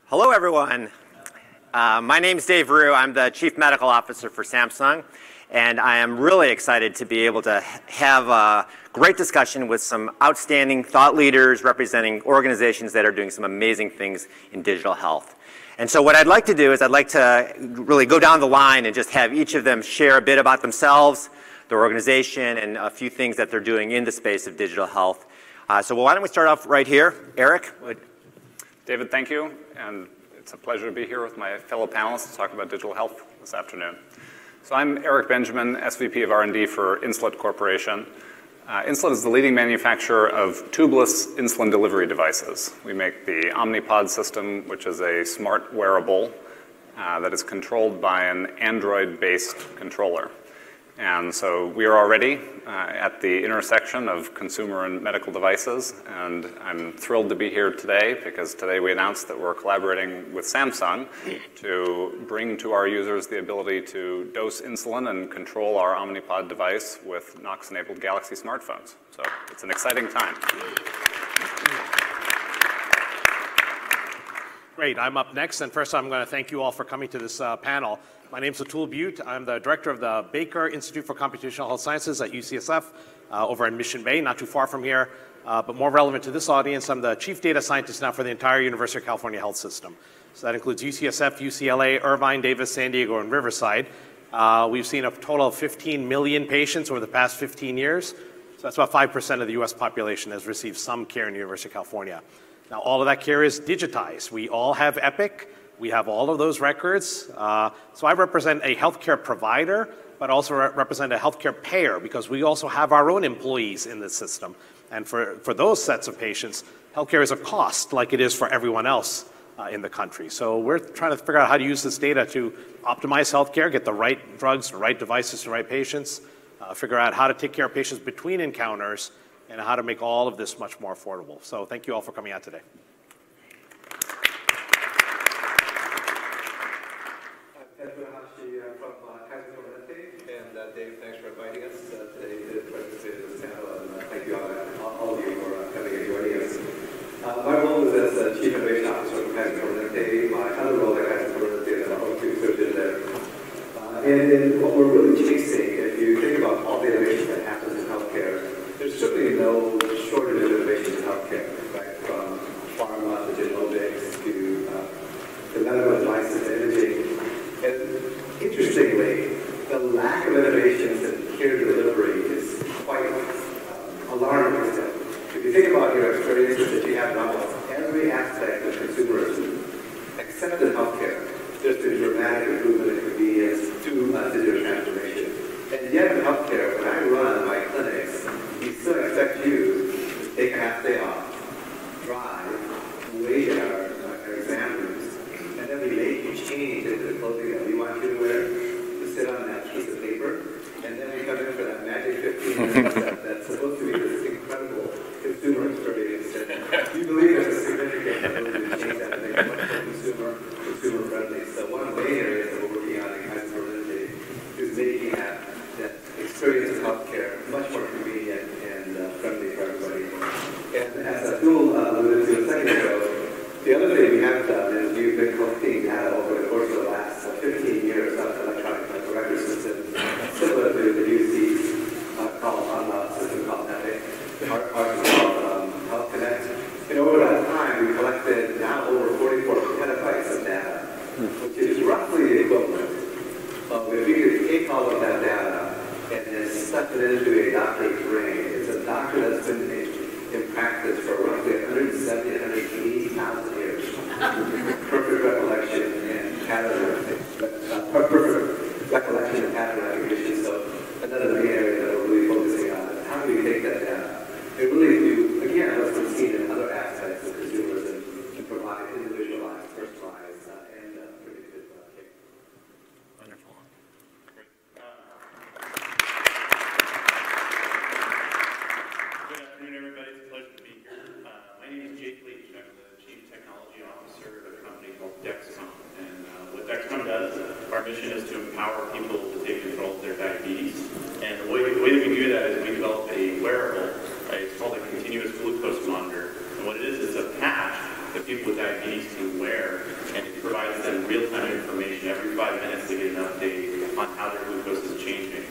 Hello, everyone. My name is Dave Rhew. I'm the Chief Medical Officer for Samsung, and I am really excited to be able to have a great discussion with some outstanding thought leaders representing organizations that are doing some amazing things in digital health. And so what I'd like to do is I'd like to really go down the line and just have each of them share a bit about themselves, their organization, and a few things that they're doing in the space of digital health. So why don't we start off right here? Eric? David, thank you. And it's a pleasure to be here with my fellow panelists to talk about digital health this afternoon. So I'm Eric Benjamin, SVP of R&D for Insulet Corporation. Insulet is the leading manufacturer of tubeless insulin delivery devices. We make the Omnipod system, which is a smart wearable that is controlled by an Android-based controller. And so we are already at the intersection of consumer and medical devices, and I'm thrilled to be here today because today we announced that we're collaborating with Samsung to bring to our users the ability to dose insulin and control our Omnipod device with Knox-enabled Galaxy smartphones. So it's an exciting time. Great, I'm up next, and first I'm going to thank you all for coming to this panel. My name is Atul Butte. I'm the director of the Baker Institute for Computational Health Sciences at UCSF over in Mission Bay, not too far from here. But more relevant to this audience, I'm the chief data scientist now for the entire University of California health system. So that includes UCSF, UCLA, Irvine, Davis, San Diego, and Riverside. We've seen a total of 15 million patients over the past 15 years. So that's about 5% of the US population has received some care in the University of California. Now, all of that care is digitized. We all have Epic. We have all of those records. So I represent a healthcare provider, but also represent a healthcare payer because we also have our own employees in the system. And for those sets of patients, healthcare is a cost like it is for everyone else in the country. So we're trying to figure out how to use this data to optimize healthcare, get the right drugs, the right devices to the right patients, figure out how to take care of patients between encounters, and how to make all of this much more affordable. So thank you all for coming out today. Funahashi from Kaiser and Dave, thanks for inviting us today to participate in this panel, and thank you all of you for coming and joining us. My role is as Chief Innovation Officer for Kaiser and my other role at Kaiser is an O2 surgeon there. And what we're really chasing, if you think about all the innovation that happens in healthcare, there's certainly no shortage of innovation in healthcare, right? From pharma to genomics to medical devices to imaging. And interestingly, the lack of innovations in care delivery is quite alarming. If you think about your experiences that you have in almost every aspect of consumerism, except in healthcare, there's been dramatic improvement in convenience through digital transformation. And yet in healthcare, when I run my clinics, we still expect you to take a half day off, drive, wait in our exam rooms, and then we make you change into the clothing that we want you to wear, to sit on that piece of paper, and then we come in for that magic 15 minutes that's supposed to be this incredible consumer experience. And we believe there's a significant ability to change that and make it much more consumer friendly. So one of the main areas that we're working on in Kaiser is making that experience of healthcare much more convenient and friendly for everybody. And as Atul alluded to a second ago, the other thing we have done is we've been collecting data over the course of the last 15 years on electronic medical record systems, similar to the UC's system called Epic. Ours is called Health Connect. And over that time, we collected now over 44 petabytes of data, which is roughly the equivalent of if we could take all of that data and then stuff it into a doctor's brain. It's a doctor that's been in practice for roughly 170,000 to 180,000 years. Perfect recollection and pattern, perfect recollection and pattern recognition. So another main area that we're really focusing on is how do we take that data and really do, again, what's been seen in other aspects of consumerism and provide individualized, personalized, and predictive care. Wonderful. Good afternoon, everybody. It's a pleasure to be here. My name is Leach. I'm the Chief Technology Officer of a company called Dexcom. And what Dexcom does, our mission is to empower people to take control of their diabetes. And the way that we do that is we develop a wearable. It's called a continuous glucose monitor. And what it is a patch that people with diabetes can wear, and it provides them real-time information every 5 minutes to get an update on how their glucose is changing.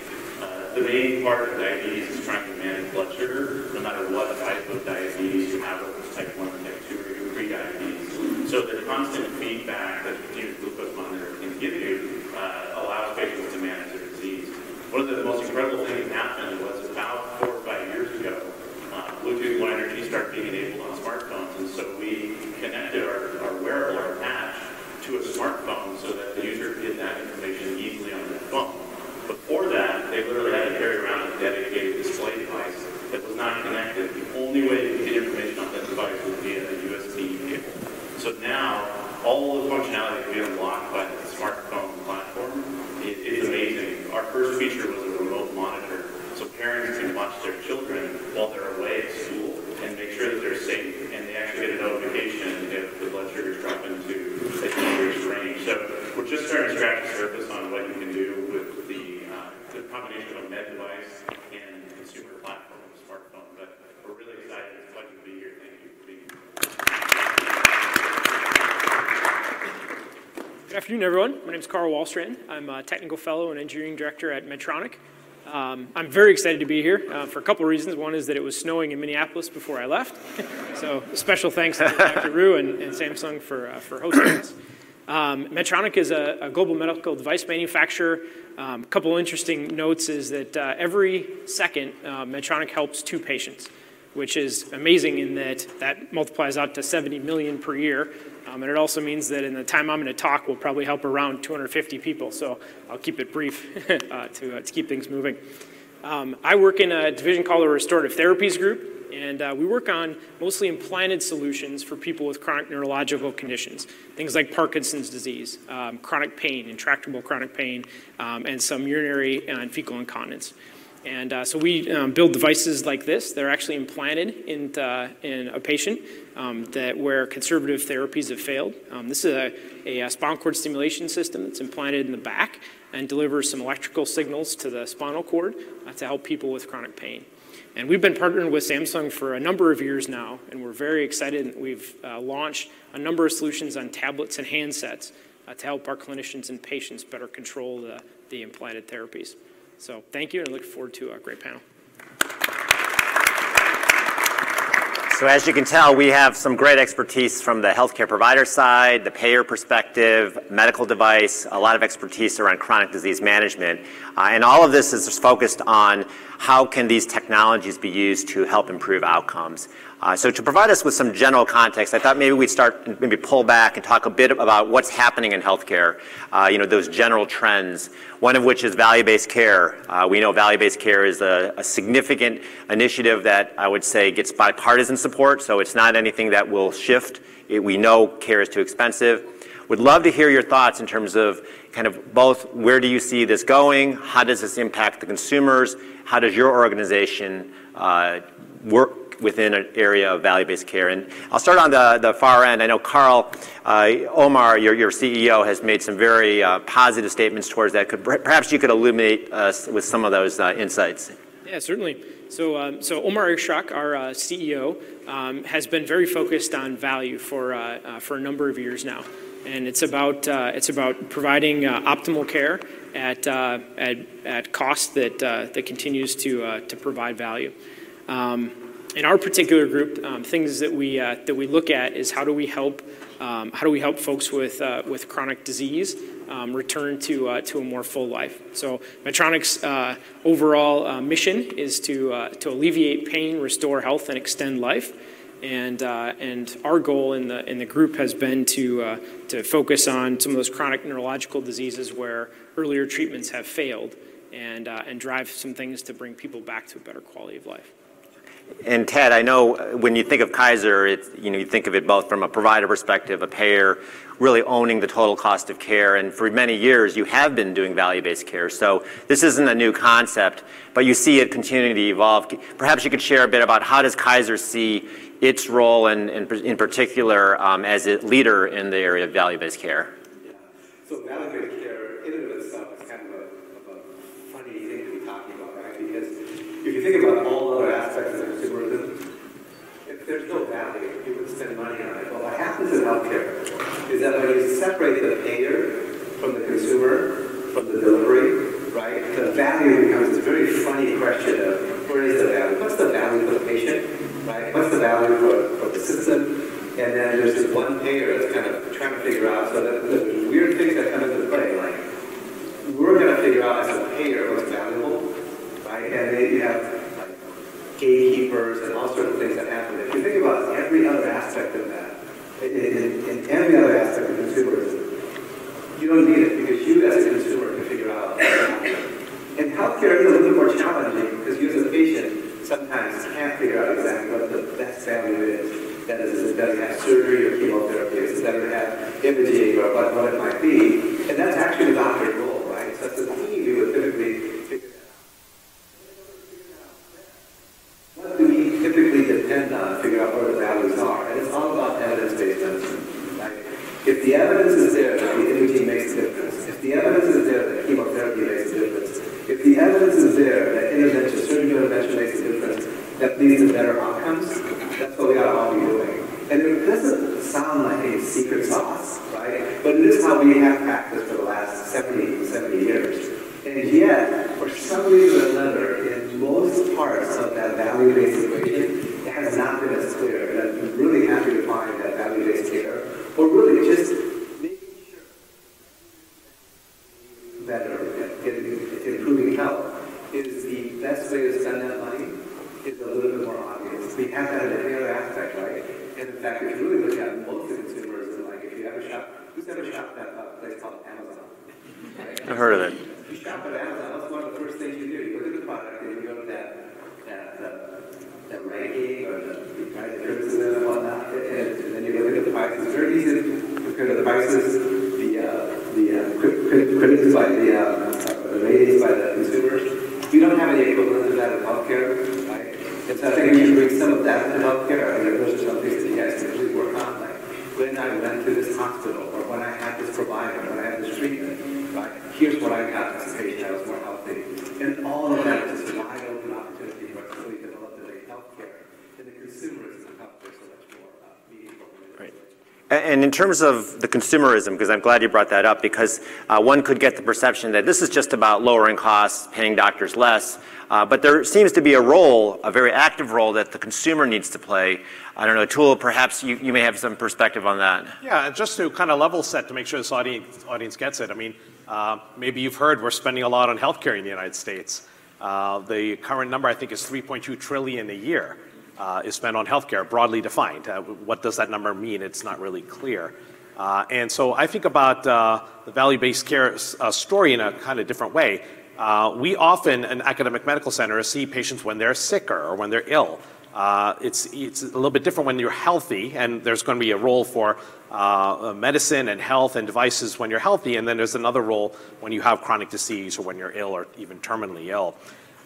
The main part of diabetes is trying to manage blood sugar, no matter what type of diabetes you have, whether it's type 1, type 2, or even pre-diabetes. So the constant feedback that the continuous glucose monitor can give you allows patients to manage their disease. One of the most incredible things that happened was about 4 or 5 years ago, Bluetooth Low Energy started being enabled on smartphones, and so we connected our wearable, our patch, to a smartphone so that the user could get that information easily on their phone. Before that, they literally had to carry around a dedicated display device that was not connected. The only way to get information on that device was via a USB cable. So now, all the functionality can be unlocked by the smartphone platform. It's amazing. Our first feature was a remote monitor, so parents can watch their children while they're away at school and make sure that they're safe, and they actually get a notification if the blood sugars drop into a dangerous range. So we're just starting to scratch the surface on what you can do with the combination of a med device and consumer platform of a smartphone. But we're really excited. It's a pleasure to be here. Thank you for being here. Good afternoon, everyone. My name is Carl Wahlstrand. I'm a technical fellow and engineering director at Medtronic. I'm very excited to be here for a couple of reasons. One is that it was snowing in Minneapolis before I left. So special thanks to Dr. Rhew and Samsung for hosting us. Medtronic is a global medical device manufacturer. A couple interesting notes is that every second, Medtronic helps 2 patients, which is amazing in that multiplies out to 70 million per year. And it also means that in the time I'm going to talk, we'll probably help around 250 people. So I'll keep it brief to keep things moving. I work in a division called the Restorative Therapies Group. And we work on mostly implanted solutions for people with chronic neurological conditions, things like Parkinson's disease, chronic pain, intractable chronic pain, and some urinary and fecal incontinence. And so we build devices like this. They're actually implanted in a patient where conservative therapies have failed. This is a spinal cord stimulation system that's implanted in the back and delivers some electrical signals to the spinal cord to help people with chronic pain. And we've been partnering with Samsung for a number of years now, and we're very excited. We've launched a number of solutions on tablets and handsets to help our clinicians and patients better control the implanted therapies. So thank you, and I look forward to a great panel. So as you can tell, we have some great expertise from the healthcare provider side, the payer perspective, medical device, a lot of expertise around chronic disease management. And all of this is focused on how can these technologies be used to help improve outcomes. So to provide us with some general context, I thought maybe we'd start, maybe pull back and talk a bit about what's happening in healthcare, those general trends, one of which is value-based care. We know value-based care is a significant initiative that I would say gets bipartisan support, so it's not anything that will shift. We know care is too expensive. Would love to hear your thoughts in terms of kind of both where do you see this going, how does this impact the consumers, how does your organization work within an area of value-based care. And I'll start on the far end. I know Carl, Omar, your CEO, has made some very positive statements towards that. Perhaps you could illuminate us with some of those insights. Yeah, certainly. So Omar Ishaq, our CEO, has been very focused on value for a number of years now. And it's about providing optimal care at cost that continues to provide value. In our particular group, things that we look at is how do we help folks with chronic disease return to a more full life. So Medtronic's overall mission is to alleviate pain, restore health, and extend life. And our goal in the group has been to focus on some of those chronic neurological diseases where earlier treatments have failed, and drive some things to bring people back to a better quality of life. And Ted, I know when you think of Kaiser, you think of it both from a provider perspective, a payer, really owning the total cost of care. And for many years, you have been doing value-based care. So this isn't a new concept, but you see it continuing to evolve. Perhaps you could share a bit about how does Kaiser see its role, and in particular, as a leader in the area of value-based care? Yeah. So value-based care, in and of itself, is kind of a funny thing to be talking about, right? Because if you think about all other aspects of consumerism, there's no value. You would spend money on it. Well, what happens in healthcare is that when you separate the payer from the consumer, from the delivery, right, the value becomes a very funny question of where is the value? What's the value for the patient, right? What's the value for the system? And then there's this one payer that's kind of trying to figure out, so that there's weird things that come into play, like we're going to figure out as a payer what's valuable, right? And then you have like gatekeepers and all sorts of things that happen. If you think about every other aspect of that, in every other aspect of consumerism, you don't need it because you as a consumer can figure out. And healthcare is a little bit more challenging because you as a patient sometimes can't figure out exactly what the best value is. That is it better to have surgery or chemotherapy? Is it better to have imaging or what it might be? And that's actually the doctor's role, right? So that's the thing we would typically figure out. What do we typically depend on to figure out where the values are? And it's all about evidence-based medicine, right? If the evidence is there that the imaging makes a difference, if the evidence is there that chemotherapy makes a difference, if the evidence is there that intervention, surgical intervention makes a difference, that leads to better outcomes, that's what we ought to all be doing. And it doesn't sound like a secret sauce, right? But it is how we have practiced for the last 70 years. And yet, for some reason or another, in most parts of that value-based equation, it has not been as clear. And I'm really happy to find that value-based care, or really just making sure better at improving health is the best way to spend that money. Is a little bit more obvious. We have that in every other aspect, right? And in fact, if you really look at most of the consumers, and like if you ever shop, who's ever shopped at a place called Amazon? Right? I've heard of it. You shop at Amazon, what's one of the first things you do? You look at the product and you go to that ranking or the criticism and whatnot, and then you look at the prices. It's very easy to compare the prices, the critics by the ratings by the consumers. We don't have any equivalent of that in healthcare, right? And so I think we should bring some of that to healthcare. I think those are some things that you guys can really work on. Like when I went to this hospital, or when I had this provider, when I had this treatment, right? Here's what I got as a patient. I was more healthy. And all of that is a wide open opportunity for us to really develop the healthcare. And the consumerism of healthcare so much more meaningful. Right. And in terms of the consumerism, because I'm glad you brought that up, because one could get the perception that this is just about lowering costs, paying doctors less, but there seems to be a role, a very active role that the consumer needs to play. I don't know, Atul, perhaps you may have some perspective on that. Yeah, and just to kind of level set to make sure this audience gets it, I mean, maybe you've heard we're spending a lot on healthcare in the United States. The current number, I think, is $3.2 trillion a year. Is spent on healthcare, broadly defined. What does that number mean? It's not really clear. And so I think about the value-based care story in a kind of different way. We often, in academic medical centers, see patients when they're sicker or when they're ill. It's a little bit different when you're healthy, and there's going to be a role for medicine and health and devices when you're healthy, and then there's another role when you have chronic disease or when you're ill or even terminally ill.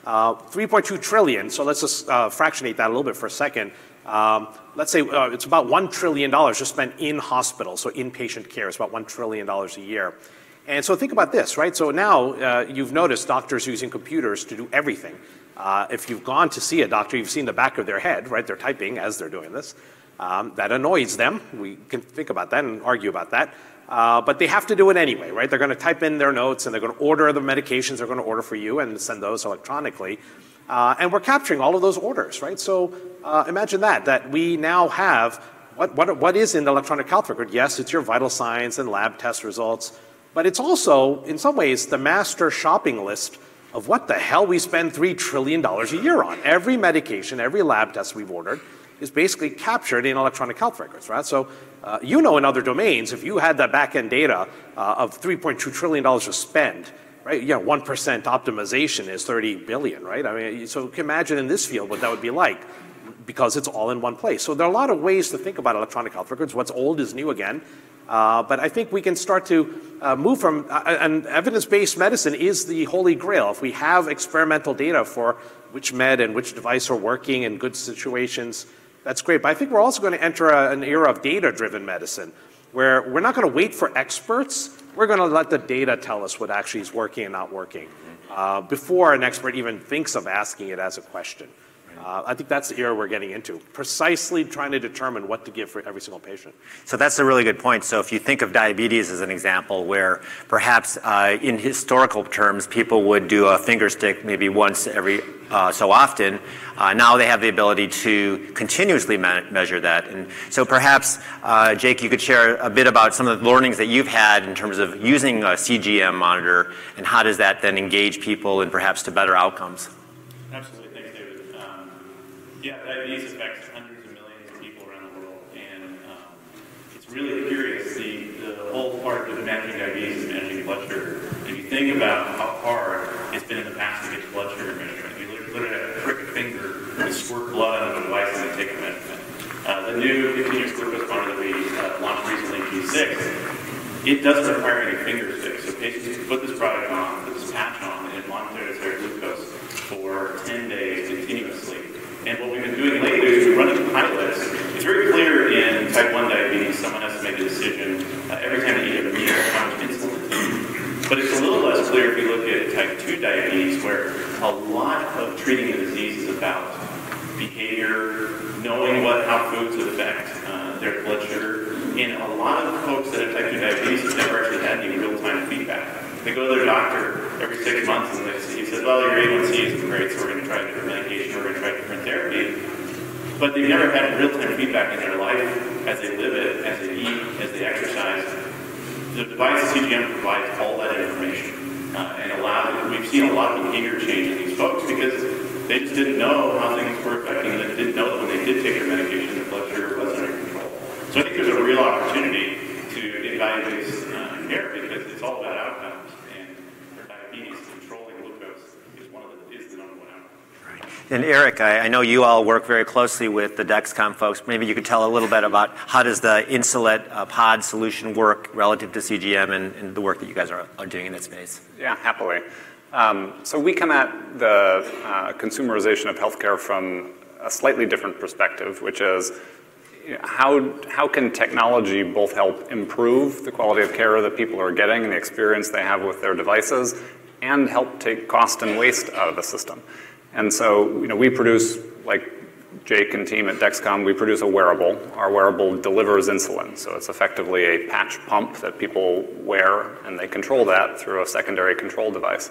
3.2 trillion, so let's just fractionate that a little bit for a second. Let's say it's about $1 trillion just spent in hospitals, so inpatient care is about $1 trillion a year. And so think about this, right? So now you've noticed doctors using computers to do everything. If you've gone to see a doctor, you've seen the back of their head, right? They're typing as they're doing this. That annoys them. We can think about that and argue about that. But they have to do it anyway, right? They're going to type in their notes and they're going to order the medications they're going to order for you and send those electronically. And we're capturing all of those orders, right? So imagine that we now have what is in the electronic health record. Yes, it's your vital signs and lab test results, but it's also, in some ways, the master shopping list of what the hell we spend $3 trillion a year on. Every medication, every lab test we've ordered is basically captured in electronic health records, right? So in other domains, if you had that back-end data of $3.2 trillion to spend, right? 1% optimization is 30 billion, right? I mean, so you can imagine in this field what that would be like, because it's all in one place. So there are a lot of ways to think about electronic health records. What's old is new again. But I think we can start to move from, and evidence-based medicine is the holy grail. If we have experimental data for which med and which device are working in good situations, that's great. But I think we're also going to enter an era of data-driven medicine, where we're not going to wait for experts. We're going to let the data tell us what actually is working and not working before an expert even thinks of asking it as a question. I think that's the era we're getting into, precisely trying to determine what to give for every single patient. So that's a really good point. So if you think of diabetes as an example where perhaps in historical terms people would do a finger stick maybe once every so often, now they have the ability to continuously measure that. And so perhaps, Jake, you could share a bit about some of the learnings that you've had in terms of using a CGM monitor, and how does that then engage people and perhaps to better outcomes? Absolutely. Yeah, diabetes affects hundreds of millions of people around the world, and it's really curious. The whole part of managing diabetes is managing blood sugar. If you think about how hard it's been in the past to get blood sugar measurement, you literally have to prick a finger and squirt blood on the device and then take a measurement. The new continuous glucose monitor that we launched recently, G6, it doesn't require any finger sticks. So patients can put this product on, put this patch on, and monitor their glucose for 10 days continuously. And what we've been doing lately is we're running pilots. It's very clear in type 1 diabetes, someone has to make a decision every time they eat a meal how much insulin to take. But it's a little less clear if you look at type 2 diabetes, where a lot of treating the disease is about behavior, knowing how foods affect their blood sugar. And a lot of folks that have type 2 diabetes have never actually had any real-time feedback. They go to their doctor every 6 months and he says, well, your A1C isn't great, so we're going to try a different medication, we're going to try different therapy. But they've never had real-time feedback in their life as they live it, as they eat, as they exercise. The device CGM provides all that information and we've seen a lot of behavior change in these folks because they just didn't know how things were affecting them. They didn't know that when they did take their medication, their blood sugar was under control. So I think there's a real opportunity to evaluate care because it's all about outcomes. And Eric, I know you all work very closely with the Dexcom folks. Maybe you could tell a little bit about how does the Insulet pod solution work relative to CGM and the work that you guys are doing in that space? Yeah, happily. So we come at the consumerization of healthcare from a slightly different perspective, which is how can technology both help improve the quality of care that people are getting and the experience they have with their devices, and help take cost and waste out of the system. And so, we produce, like Jake and team at Dexcom, we produce a wearable. Our wearable delivers insulin. So it's effectively a patch pump that people wear, and they control that through a secondary control device.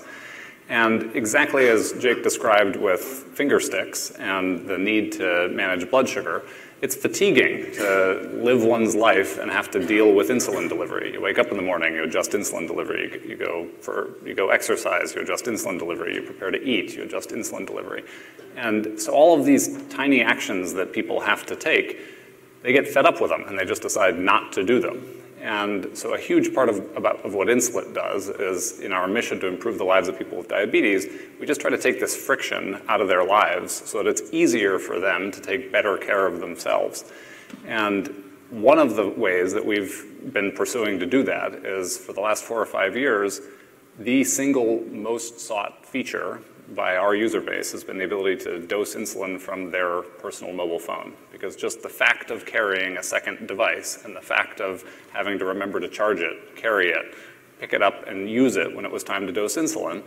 And exactly as Jake described with finger sticks and the need to manage blood sugar, it's fatiguing to live one's life and have to deal with insulin delivery. You wake up in the morning, you adjust insulin delivery. You go exercise, you adjust insulin delivery. You prepare to eat, you adjust insulin delivery. And so all of these tiny actions that people have to take, they get fed up with them and they just decide not to do them. And so a huge part of what Insulet does is, in our mission to improve the lives of people with diabetes, we just try to take this friction out of their lives so that it's easier for them to take better care of themselves. And one of the ways that we've been pursuing to do that is, for the last 4 or 5 years, the single most sought feature by our user base has been the ability to dose insulin from their personal mobile phone. Because just the fact of carrying a second device and the fact of having to remember to charge it, carry it, pick it up and use it when it was time to dose insulin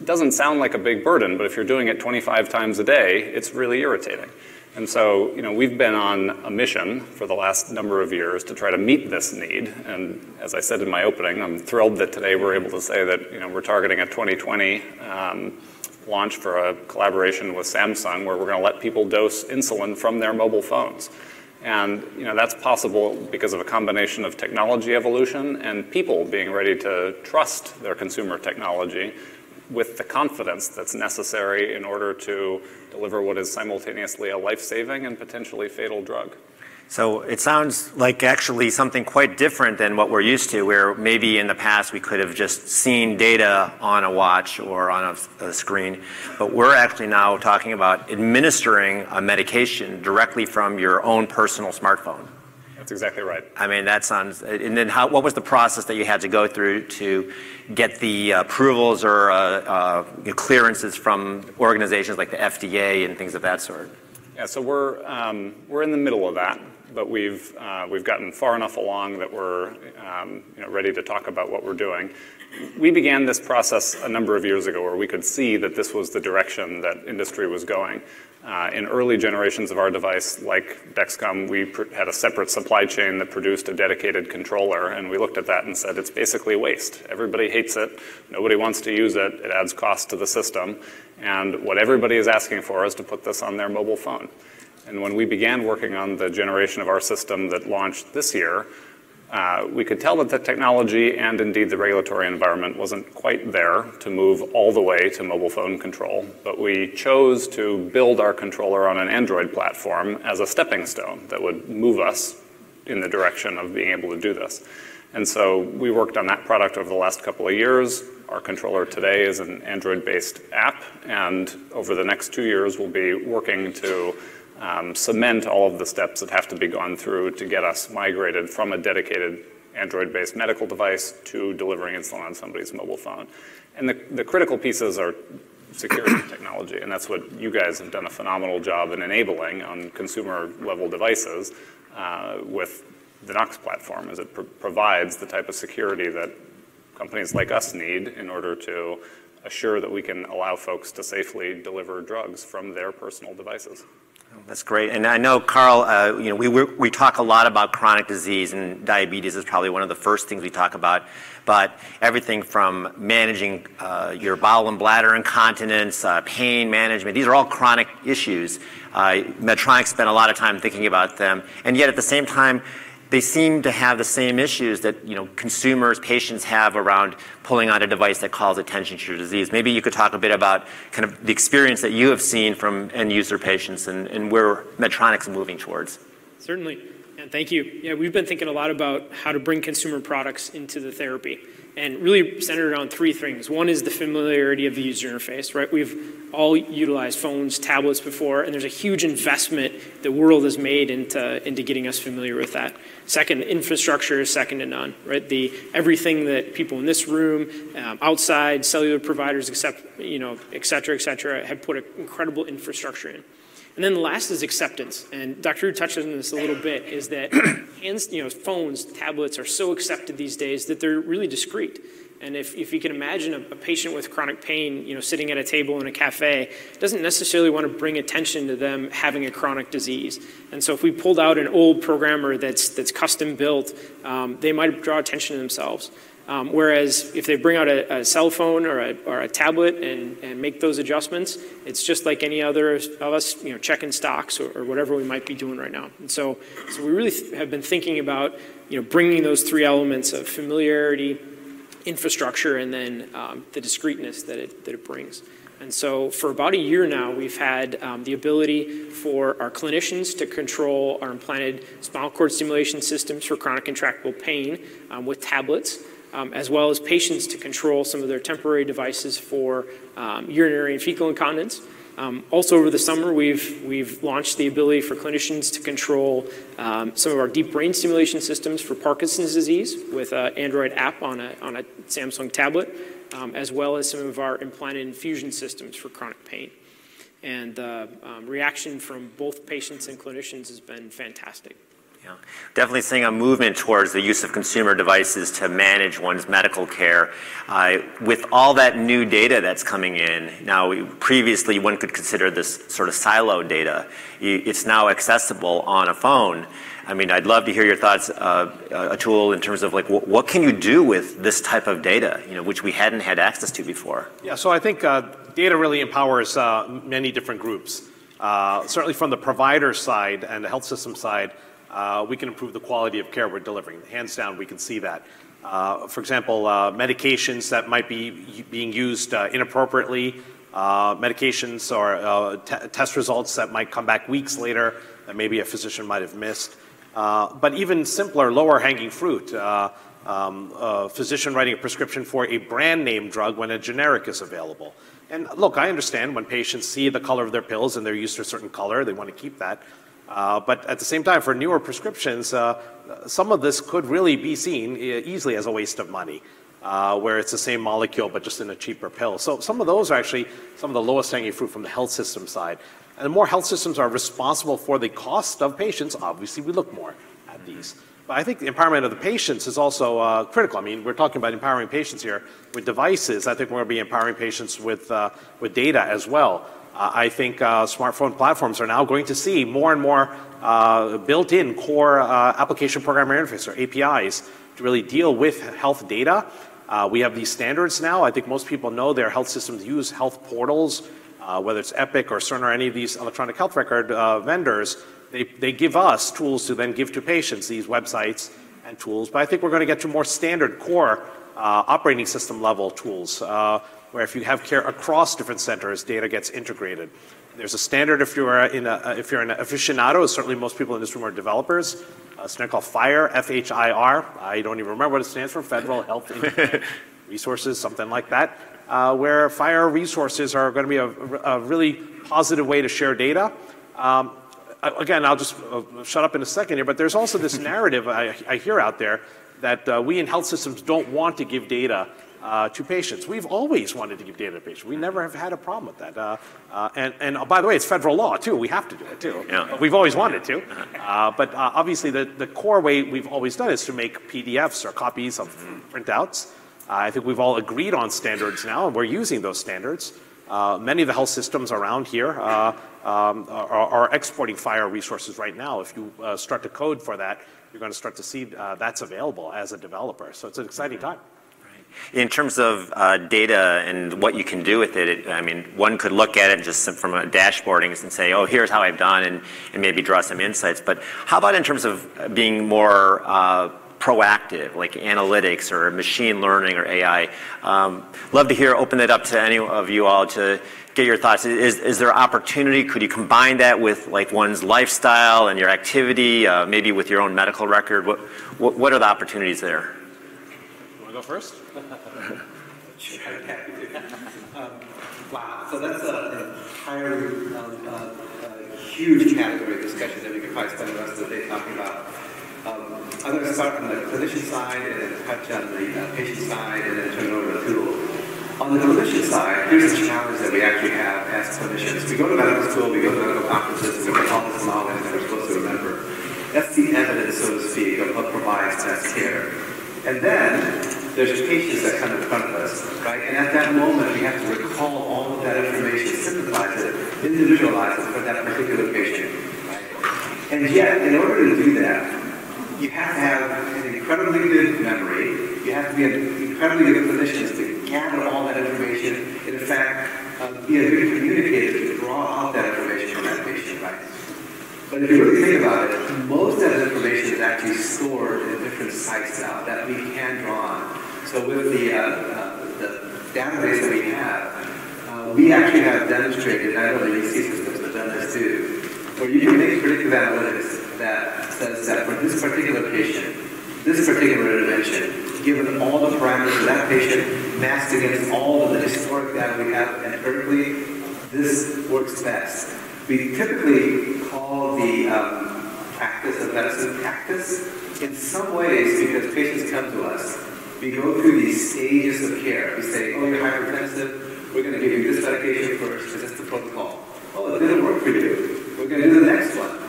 doesn't sound like a big burden, but if you're doing it 25 times a day, it's really irritating. And so, we've been on a mission for the last number of years to try to meet this need. And as I said in my opening, I'm thrilled that today we're able to say that, we're targeting a 2020 launch for a collaboration with Samsung where we're going to let people dose insulin from their mobile phones. And, that's possible because of a combination of technology evolution and people being ready to trust their consumer technology with the confidence that's necessary in order to deliver what is simultaneously a life-saving and potentially fatal drug. So it sounds like actually something quite different than what we're used to, where maybe in the past we could have just seen data on a watch or on a screen, but we're actually now talking about administering a medication directly from your own personal smartphone. That's exactly right. I mean, that sounds, and then what was the process that you had to go through to get the approvals or clearances from organizations like the FDA and things of that sort? Yeah, so we're in the middle of that, but we've gotten far enough along that we're ready to talk about what we're doing. We began this process a number of years ago where we could see that this was the direction that industry was going. In early generations of our device, like Dexcom, we had a separate supply chain that produced a dedicated controller, and we looked at that and said, it's basically waste. Everybody hates it. Nobody wants to use it. It adds cost to the system. And what everybody is asking for is to put this on their mobile phone. And when we began working on the generation of our system that launched this year, we could tell that the technology and indeed the regulatory environment wasn't quite there to move all the way to mobile phone control, but we chose to build our controller on an Android platform as a stepping stone that would move us in the direction of being able to do this. And so we worked on that product over the last couple of years. Our controller today is an Android-based app, and over the next 2 years we'll be working to cement all of the steps that have to be gone through to get us migrated from a dedicated Android-based medical device to delivering insulin on somebody's mobile phone. And the critical pieces are security technology, and that's what you guys have done a phenomenal job in enabling on consumer-level devices with the Knox platform, as it provides the type of security that companies like us need in order to assure that we can allow folks to safely deliver drugs from their personal devices. That's great. And I know, Carl, we talk a lot about chronic disease, and diabetes is probably one of the first things we talk about. But everything from managing your bowel and bladder incontinence, pain management, these are all chronic issues. Medtronic spent a lot of time thinking about them. And yet at the same time, they seem to have the same issues that consumers, patients have around pulling on a device that calls attention to your disease. Maybe you could talk a bit about kind of the experience that you have seen from end user patients and where Medtronic's moving towards. Certainly, and thank you. Yeah, we've been thinking a lot about how to bring consumer products into the therapy, and really centered on three things. One is the familiarity of the user interface, right? We've all utilized phones, tablets before, and there's a huge investment the world has made into getting us familiar with that. Second, the infrastructure is second to none, right? Everything that people in this room, outside, cellular providers, et cetera, have put an incredible infrastructure in. And then the last is acceptance, and Dr. Rhew touched on this a little bit, is that phones, tablets are so accepted these days that they're really discreet. And if you can imagine a patient with chronic pain, sitting at a table in a cafe, doesn't necessarily want to bring attention to them having a chronic disease. And so if we pulled out an old programmer that's custom built, they might draw attention to themselves. Whereas if they bring out a cell phone or a tablet and make those adjustments, it's just like any other of us, checking stocks or whatever we might be doing right now. And so we really have been thinking about, bringing those three elements of familiarity, infrastructure, and then the discreteness that it brings. And so for about a year now, we've had the ability for our clinicians to control our implanted spinal cord stimulation systems for chronic intractable pain with tablets, as well as patients to control some of their temporary devices for urinary and fecal incontinence. Also over the summer, we've launched the ability for clinicians to control some of our deep brain stimulation systems for Parkinson's disease with an Android app on a Samsung tablet, as well as some of our implanted infusion systems for chronic pain. And the reaction from both patients and clinicians has been fantastic. Yeah, definitely seeing a movement towards the use of consumer devices to manage one's medical care. With all that new data that's coming in, now previously one could consider this sort of siloed data. It's now accessible on a phone. I mean, I'd love to hear your thoughts, Atul, in terms of like what can you do with this type of data, which we hadn't had access to before. Yeah, so I think data really empowers many different groups. Certainly from the provider side and the health system side, we can improve the quality of care we're delivering. Hands down, we can see that. For example, medications that might be being used inappropriately, medications or test results that might come back weeks later that maybe a physician might have missed. But even simpler, lower-hanging fruit, a physician writing a prescription for a brand name drug when a generic is available. And look, I understand when patients see the color of their pills and they're used to a certain color, they want to keep that. But at the same time, for newer prescriptions, some of this could really be seen easily as a waste of money, where it's the same molecule but just in a cheaper pill. So some of those are actually some of the lowest hanging fruit from the health system side. And the more health systems are responsible for the cost of patients, obviously we look more at these. But I think the empowerment of the patients is also critical. I mean, we're talking about empowering patients here with devices. I think we're going to be empowering patients with data as well. I think smartphone platforms are now going to see more and more built-in core application programmer interface, or APIs, to really deal with health data. We have these standards now. I think most people know their health systems use health portals, whether it's Epic or Cerner or any of these electronic health record vendors. They give us tools to then give to patients, these websites and tools. But I think we're going to get to more standard core operating system level tools, where if you have care across different centers, data gets integrated. There's a standard if you're an aficionado, certainly most people in this room are developers, a standard called FHIR, F-H-I-R. I don't even remember what it stands for, Federal Health Resources, something like that, where FHIR resources are going to be a really positive way to share data. Again, I'll just shut up in a second here, but there's also this narrative I hear out there that we in health systems don't want to give data to patients. We've always wanted to give data to patients. We never have had a problem with that. And by the way, it's federal law too. We have to do it too. Yeah. We've always wanted to. But obviously the core way we've always done is to make PDFs or copies of printouts. I think we've all agreed on standards now, and we're using those standards. Many of the health systems around here are exporting FHIR resources right now. If you start to code for that, you're going to start to see that's available as a developer. So it's an exciting time. In terms of data and what you can do with it, I mean, one could look at it just from a dashboarding and say, oh, here's how I've done, and maybe draw some insights. But how about in terms of being more proactive, like analytics or machine learning or AI? Love to open it up to any of you all to get your thoughts. Is there opportunity? Could you combine that with like one's lifestyle and your activity, maybe with your own medical record? What are the opportunities there? You want to go first? Wow, so that's an entirely huge category of discussion that we could probably spend the rest of the day talking about. I'm going to start on the clinician side and then touch on the patient side and then turn it over to Atul. On the clinician side, here's a challenge that we actually have as clinicians. We go to medical school, we go to medical conferences, and we get all this knowledge that we're supposed to remember. That's the evidence, so to speak, of what provides best care. And then there's patients that come in front of us, right? And at that moment, we have to recall all of that information, synthesize it, individualize it for that particular patient, right? And yet, in order to do that, you have to have an incredibly good memory. You have to be an incredibly good clinician to gather all that information. And in fact, be a good communicator to draw out that information from that patient, right? But if you really think about it, most of that information is actually stored in different sites now that we can draw on. So with the database that we have, we actually have demonstrated, and I know the UC systems have done this too, where you can make predictive analytics that says that for this particular patient, this particular intervention, given all the parameters of that patient, masked against all of the historic data we have empirically, this works best. We typically call the practice of medicine practice in some ways because patients come to us. We go through these stages of care. We say, oh, you're hypertensive. We're going to give you this medication first because that's the protocol. Oh, it didn't work for you. We're going to do the next one.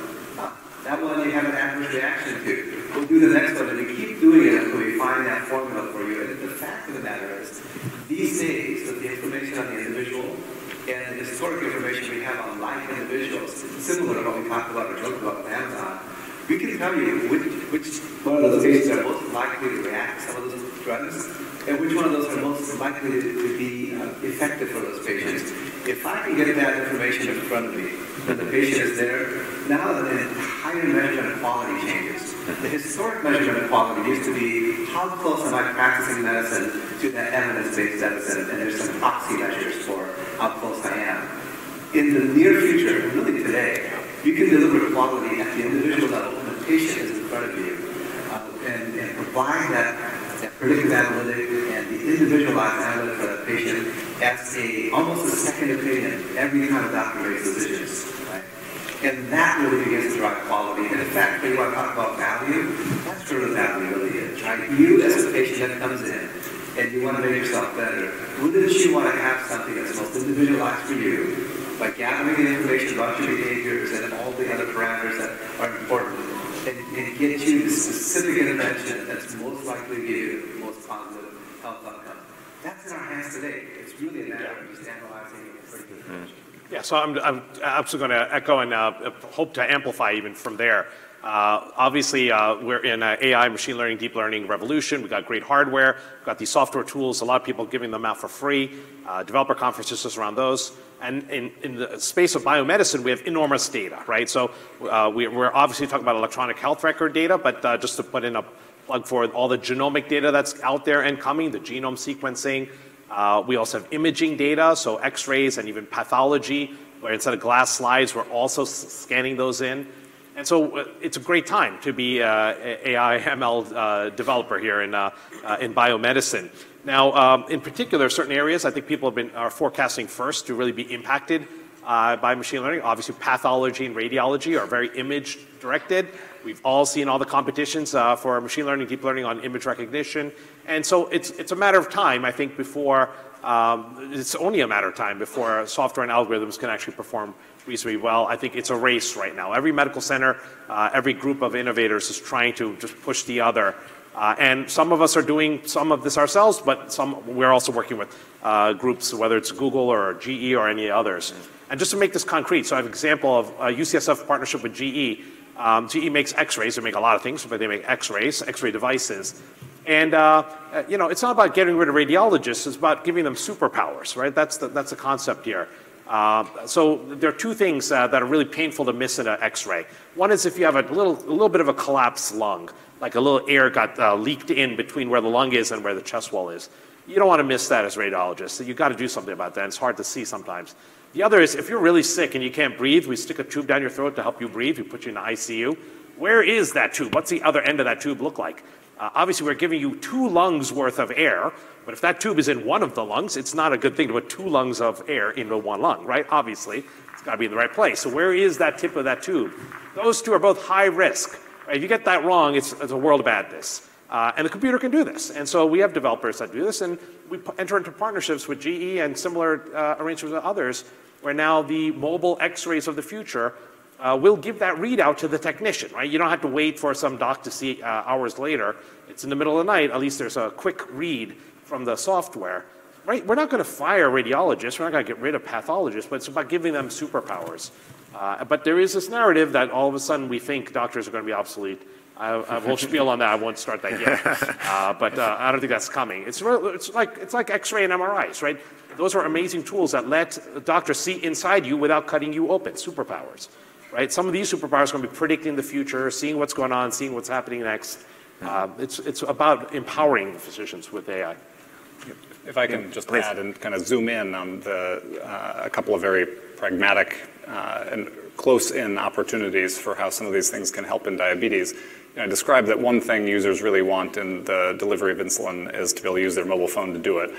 That one you have an adverse reaction to. We'll do the next one, and we keep doing it until we find that formula for you. And the fact of the matter is, these days, with the information on the individual and the historic information we have on like individuals, similar to what we talked about or joked about with Amazon, we can tell you which one of those patients are most likely to react to some of those drugs, and which one of those are most likely to be effective for those patients. If I can get that information in front of me, when the patient is there, now the entire measurement of quality changes. The historic measurement of quality used to be how close am I practicing medicine to that evidence-based medicine, and there's some proxy measures for how close I am. In the near future, really today, you can deliver quality at the individual level when the patient is in front of you and provide that predictive analytic and the individualized analytic for the patient as almost a second opinion every time a doctor makes decisions, right? And that really begins to drive quality. And in fact, when you want to talk about value, that's where the value really is, right? You as a patient that comes in and you want to make yourself better, wouldn't you want to have something that's most individualized for you by gathering the information about your behaviors and all the other parameters that are important, and get you the specific intervention that's most likely to give you the most positive health outcome. That's in our hands today. It's really a matter of just analyzing it. Yeah, so I'm absolutely going to echo and hope to amplify even from there. Obviously, we're in an AI, machine learning, deep learning revolution. We've got great hardware. We've got these software tools. A lot of people giving them out for free. Developer conferences just around those. And in the space of biomedicine, we have enormous data, right? So we're obviously talking about electronic health record data, but just to put in a plug for all the genomic data that's out there and coming, the genome sequencing. We also have imaging data, so X-rays and even pathology, where instead of glass slides, we're also scanning those in. And so it's a great time to be an AI ML developer here in biomedicine. Now, in particular, certain areas I think people are forecasting first to really be impacted by machine learning. Obviously, pathology and radiology are very image directed. We've all seen all the competitions for machine learning, deep learning on image recognition. And so it's a matter of time, I think, before, it's only a matter of time before software and algorithms can actually perform reasonably well. I think it's a race right now. Every medical center, every group of innovators is trying to just push the other. And some of us are doing some of this ourselves, but we're also working with groups, whether it's Google or GE or any others. And just to make this concrete, so I have an example of a UCSF partnership with GE. GE makes X-rays. They make a lot of things, but they make X-rays, X-ray devices. And it's not about getting rid of radiologists. It's about giving them superpowers, right? That's the concept here. So there are two things that are really painful to miss in an X-ray. One is if you have a little bit of a collapsed lung, like a little air got leaked in between where the lung is and where the chest wall is. You don't want to miss that as a radiologist. So you've got to do something about that. It's hard to see sometimes. The other is if you're really sick and you can't breathe, we stick a tube down your throat to help you breathe. We put you in the ICU. Where is that tube? What's the other end of that tube look like? Obviously, we're giving you 2 lungs worth of air, but if that tube is in one of the lungs, it's not a good thing to put 2 lungs of air into one lung, right? Obviously, it's got to be in the right place. So where is that tip of that tube? Those two are both high risk. Right? If you get that wrong, it's a world of badness. And the computer can do this. And so we have developers that do this, and we enter into partnerships with GE and similar arrangements with others, where now the mobile X-rays of the future will give that readout to the technician, right? You don't have to wait for some doc to see hours later. It's in the middle of the night. At least there's a quick read from the software, right? We're not going to fire radiologists. We're not going to get rid of pathologists, but it's about giving them superpowers. But there is this narrative that all of a sudden we think doctors are going to be obsolete. I won't spiel on that. I won't start that yet. But I don't think that's coming. It's like X-ray and MRIs, right? Those are amazing tools that let the doctor see inside you without cutting you open. Superpowers, right? Some of these superpowers are going to be predicting the future, seeing what's going on, seeing what's happening next. It's about empowering the physicians with AI. If I can just add and kind of zoom in on a couple of very pragmatic and close-in opportunities for how some of these things can help in diabetes. I described that one thing users really want in the delivery of insulin is to be able to use their mobile phone to do it.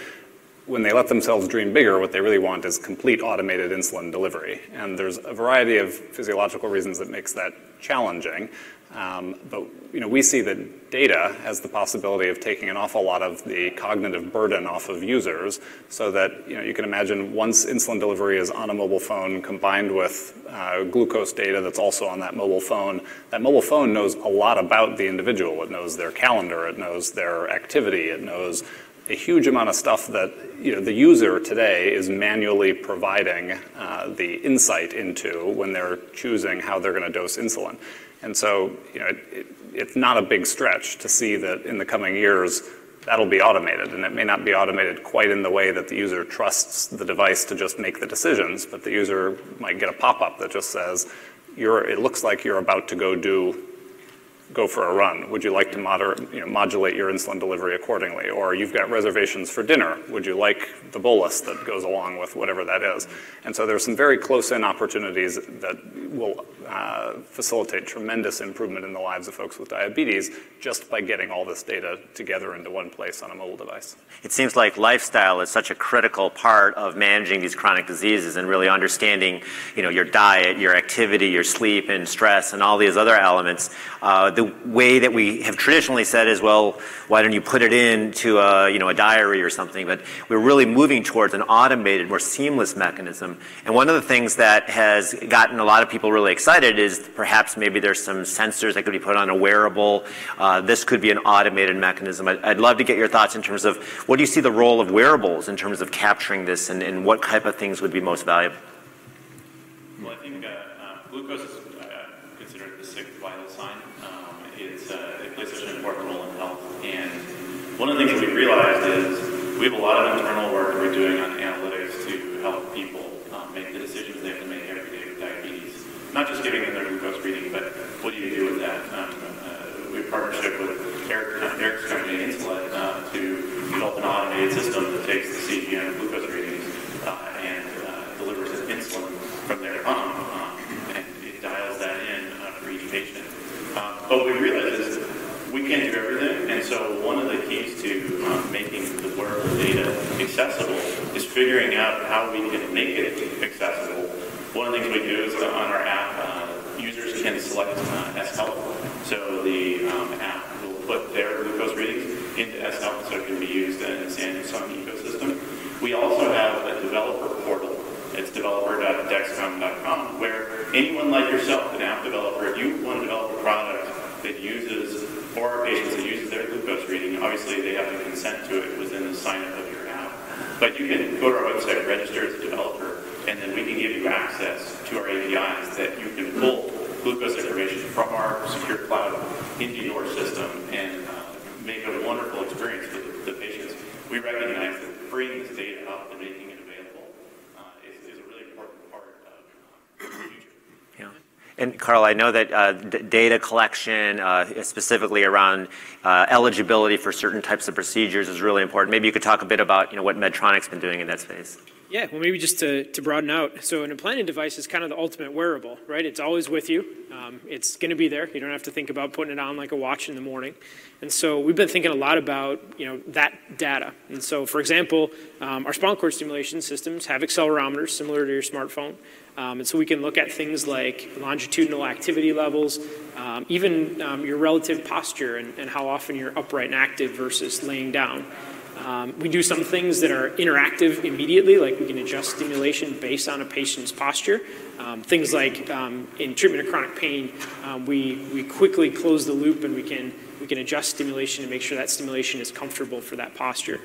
When they let themselves dream bigger, what they really want is complete automated insulin delivery. And there's a variety of physiological reasons that makes that challenging. But we see that data has the possibility of taking an awful lot of the cognitive burden off of users, so that you can imagine once insulin delivery is on a mobile phone combined with glucose data that's also on that mobile phone knows a lot about the individual. It knows their calendar, it knows their activity, it knows a huge amount of stuff that the user today is manually providing the insight into when they're choosing how they're going to dose insulin. And so, it's not a big stretch to see that in the coming years, that'll be automated. And it may not be automated quite in the way that the user trusts the device to just make the decisions, but the user might get a pop-up that just says, it looks like you're about to go for a run. Would you like to modulate your insulin delivery accordingly? Or you've got reservations for dinner. Would you like the bolus that goes along with whatever that is? And so there's some very close-in opportunities that will facilitate tremendous improvement in the lives of folks with diabetes just by getting all this data together into one place on a mobile device. It seems like lifestyle is such a critical part of managing these chronic diseases and really understanding, your diet, your activity, your sleep and stress and all these other elements. the way that we have traditionally said is, well, why don't you put it into a diary or something? But we're really moving towards an automated, more seamless mechanism. And one of the things that has gotten a lot of people really excited is perhaps maybe there's some sensors that could be put on a wearable. This could be an automated mechanism. I'd love to get your thoughts in terms of what do you see the role of wearables in terms of capturing this, and what type of things would be most valuable? Well, I think glucose is considered the sixth vital sign. It plays such an important role in health. And one of the things that we realized is we have a lot of internal work we're doing on analytics to help people make the decisions they have to make every day with diabetes. Not just giving them their glucose reading, but what do you do with that? We have a partnership with Eric's company, Insulet, to develop an automated system that takes the CGM glucose readings and delivers insulin from their pump, and it dials that in for each patient. But what we realized is we can't do everything, and so one of the keys to making the wearable data accessible is figuring out how we can make it accessible. One of the things we do is on our app, users can select S-Health, so the app will put their glucose readings into S-Health so it can be used in the Samsung ecosystem. We also have a developer portal. It's developer.dexcom.com, where anyone like yourself, an app developer, if you want to develop a product that uses, for our patients that uses their glucose reading, obviously they have to consent to it within the sign-up of your app. But you can go to our website, register as a developer, and then we can give you access to our APIs that you can pull glucose information from our secure cloud into your system and make a wonderful experience for the patients. We recognize that bringing this data up and making it available is a really important part of the future. Yeah. And Carl, I know that data collection, specifically around eligibility for certain types of procedures, is really important. Maybe you could talk a bit about what Medtronic's been doing in that space. Yeah, well, maybe just to broaden out. So an implanted device is kind of the ultimate wearable, right? It's always with you. It's going to be there. You don't have to think about putting it on like a watch in the morning. And so we've been thinking a lot about that data. And so, for example, our spinal cord stimulation systems have accelerometers similar to your smartphone. And so we can look at things like longitudinal activity levels, even your relative posture and how often you're upright and active versus laying down. We do some things that are interactive immediately, like we can adjust stimulation based on a patient's posture. Things like in treatment of chronic pain, we quickly close the loop and we can adjust stimulation and make sure that stimulation is comfortable for that posture.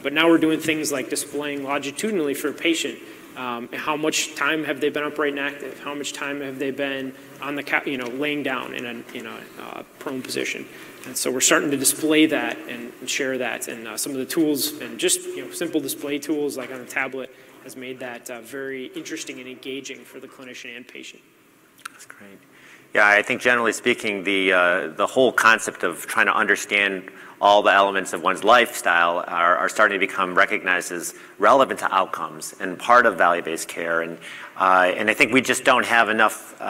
But now we're doing things like displaying longitudinally for a patient. How much time have they been upright and active? How much time have they been on the laying down in a prone position? And so we're starting to display that and share that. And some of the tools and just simple display tools like on a tablet has made that very interesting and engaging for the clinician and patient. That's great. Yeah, I think generally speaking, the whole concept of trying to understand all the elements of one's lifestyle are starting to become recognized as relevant to outcomes and part of value-based care. And I think we just don't have enough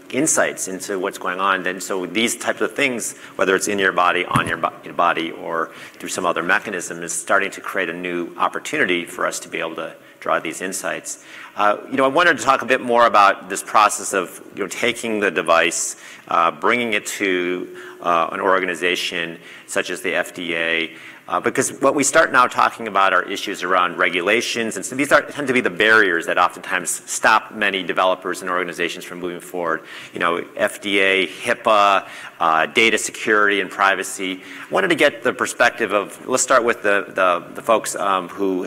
insights into what's going on. And so these types of things, whether it's in your body, on your body, or through some other mechanism, is starting to create a new opportunity for us to be able to draw these insights. I wanted to talk a bit more about this process of taking the device, bringing it to an organization such as the FDA, because what we start now talking about are issues around regulations, and so these tend to be the barriers that oftentimes stop many developers and organizations from moving forward. FDA, HIPAA, data security and privacy. I wanted to get the perspective of, let's start with the folks who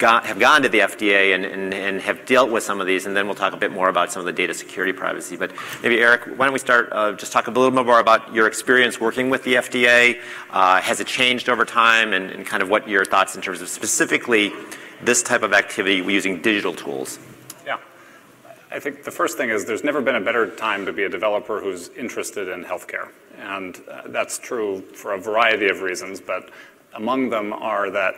have gone to the FDA and have dealt with some of these, and then we'll talk a bit more about some of the data security privacy. But maybe Eric, why don't we start just talk a little bit more about your experience working with the FDA. Has it changed over time, and kind of what your thoughts in terms of specifically this type of activity using digital tools? Yeah. I think the first thing is there's never been a better time to be a developer who's interested in healthcare. And that's true for a variety of reasons, but among them are that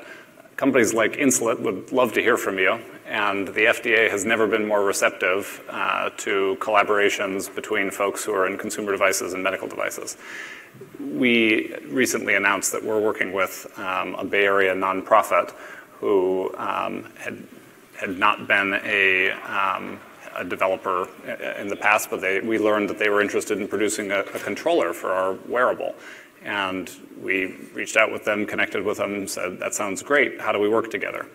companies like Insulet would love to hear from you, and the FDA has never been more receptive to collaborations between folks who are in consumer devices and medical devices. We recently announced that we're working with a Bay Area nonprofit who had not been a a developer in the past, but we learned that they were interested in producing a controller for our wearable. And we reached out with them, connected with them, said, that sounds great. How do we work together?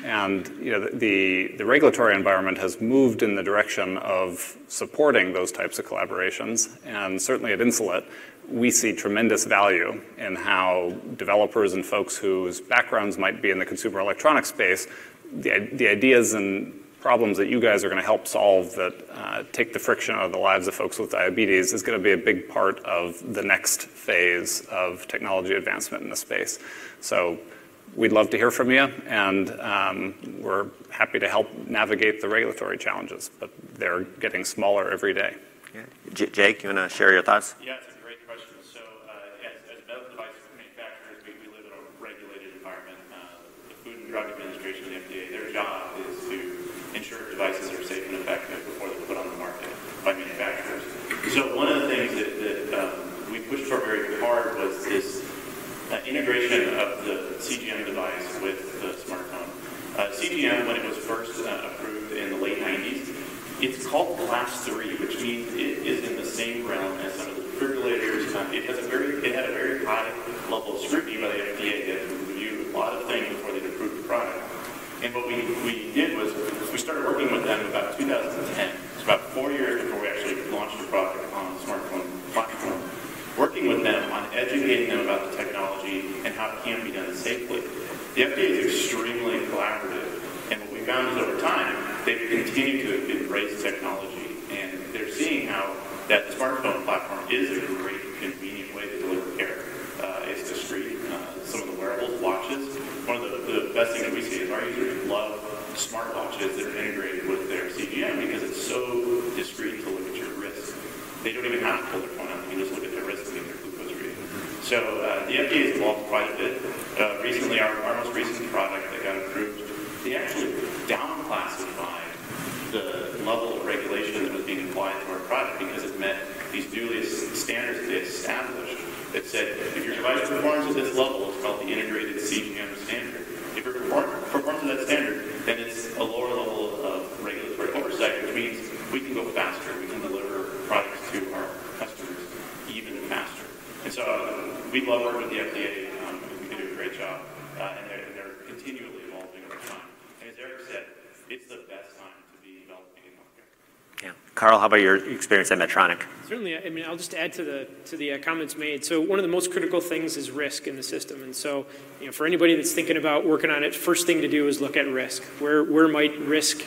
And the regulatory environment has moved in the direction of supporting those types of collaborations. And certainly at Insulet, we see tremendous value in how developers and folks whose backgrounds might be in the consumer electronics space, the ideas and problems that you guys are going to help solve that take the friction out of the lives of folks with diabetes is going to be a big part of the next phase of technology advancement in the space. So we'd love to hear from you, and we're happy to help navigate the regulatory challenges, but they're getting smaller every day. Yeah. Jake, you want to share your thoughts? Yeah, it's a great question. So as medical device manufacturers, we live in a regulated environment. The Food and Drug Administration, the FDA, their job is to ensure devices are safe and effective before they're put on the market by manufacturers. So one of the things that we pushed for very hard was this integration of the CGM device with the smartphone. CGM, when it was first approved in the late 90s, it's called Class 3, which means it is in the same realm as some of the defibrillators. It had a very high level of scrutiny by the FDA. They had to review a lot of things before they'd approve the product. And what we did was we started working with them about 2010. It's about 4 years before we actually launched the product on the smartphone platform. Working with them on educating them about the technology and how it can be done safely. The FDA is extremely collaborative, and what we found is over time, they've continued to embrace technology, and they're seeing how that the smartphone platform is a great, convenient way to deliver care. It's discreet. Some of the wearables, watches, one of the best things that we see is our users love smartwatches that are integrated with their CGM because it's so discreet to look at your wrist. They don't even have to pull their phone out. You can just look at their wrist and get their glucose reading. So the FDA has evolved quite a bit. Recently, our most recent product that got approved, they actually down-classified the level of regulation that was being applied to our product because it met these newly standards that they established that said, if your device performs at this level, it's called the integrated CGM standard. If it performs at that standard, then it's a lower level of regulatory oversight, which means we can go faster. We can deliver products to our customers even faster. And so we love working with the FDA. We do a great job. And they're continually evolving over time. And as Eric said, it's the best time to be developing in healthcare. Yeah. Carl, how about your experience at Medtronic? Certainly. I mean, I'll just add to the comments made. So one of the most critical things is risk in the system. And so, for anybody that's thinking about working on it, first thing to do is look at risk. Where might risk,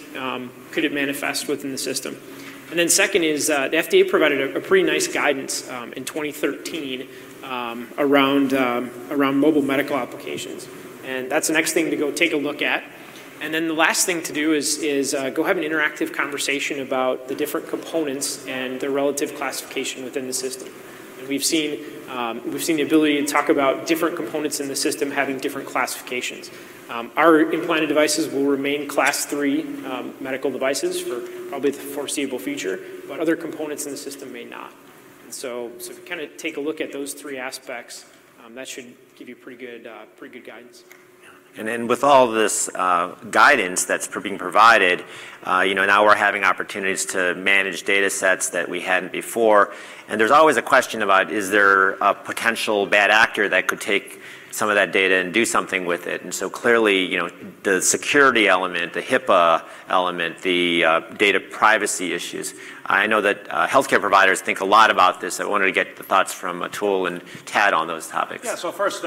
could it manifest within the system? And then second is the FDA provided a pretty nice guidance in 2013 around mobile medical applications. And that's the next thing to go take a look at. And then the last thing to do is go have an interactive conversation about the different components and their relative classification within the system. And we've seen the ability to talk about different components in the system having different classifications. Our implanted devices will remain Class 3 medical devices for probably the foreseeable future, but other components in the system may not. And so if you kind of take a look at those three aspects, that should give you pretty good guidance. And then with all this guidance that's being provided, now we're having opportunities to manage data sets that we hadn't before. And there's always a question about, is there a potential bad actor that could take some of that data and do something with it? And so clearly, the security element, the HIPAA element, the data privacy issues. I know that healthcare providers think a lot about this. I wanted to get the thoughts from Atul and Tad on those topics. Yeah, so first,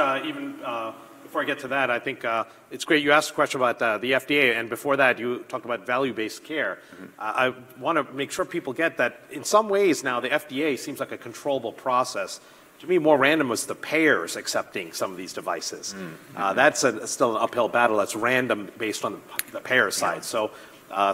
before I get to that, I think it's great you asked a question about the FDA, and before that, you talked about value-based care. Mm-hmm. I want to make sure people get that in some ways now, the FDA seems like a controllable process. To me, more random was the payers accepting some of these devices. Mm-hmm. That's still an uphill battle. That's random based on the payer side. Yeah. So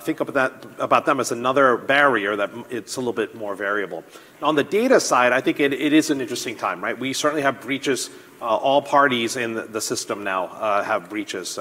think about them as another barrier that it's a little bit more variable. On the data side, I think it is an interesting time, right? We certainly have breaches. All parties in the system now have breaches,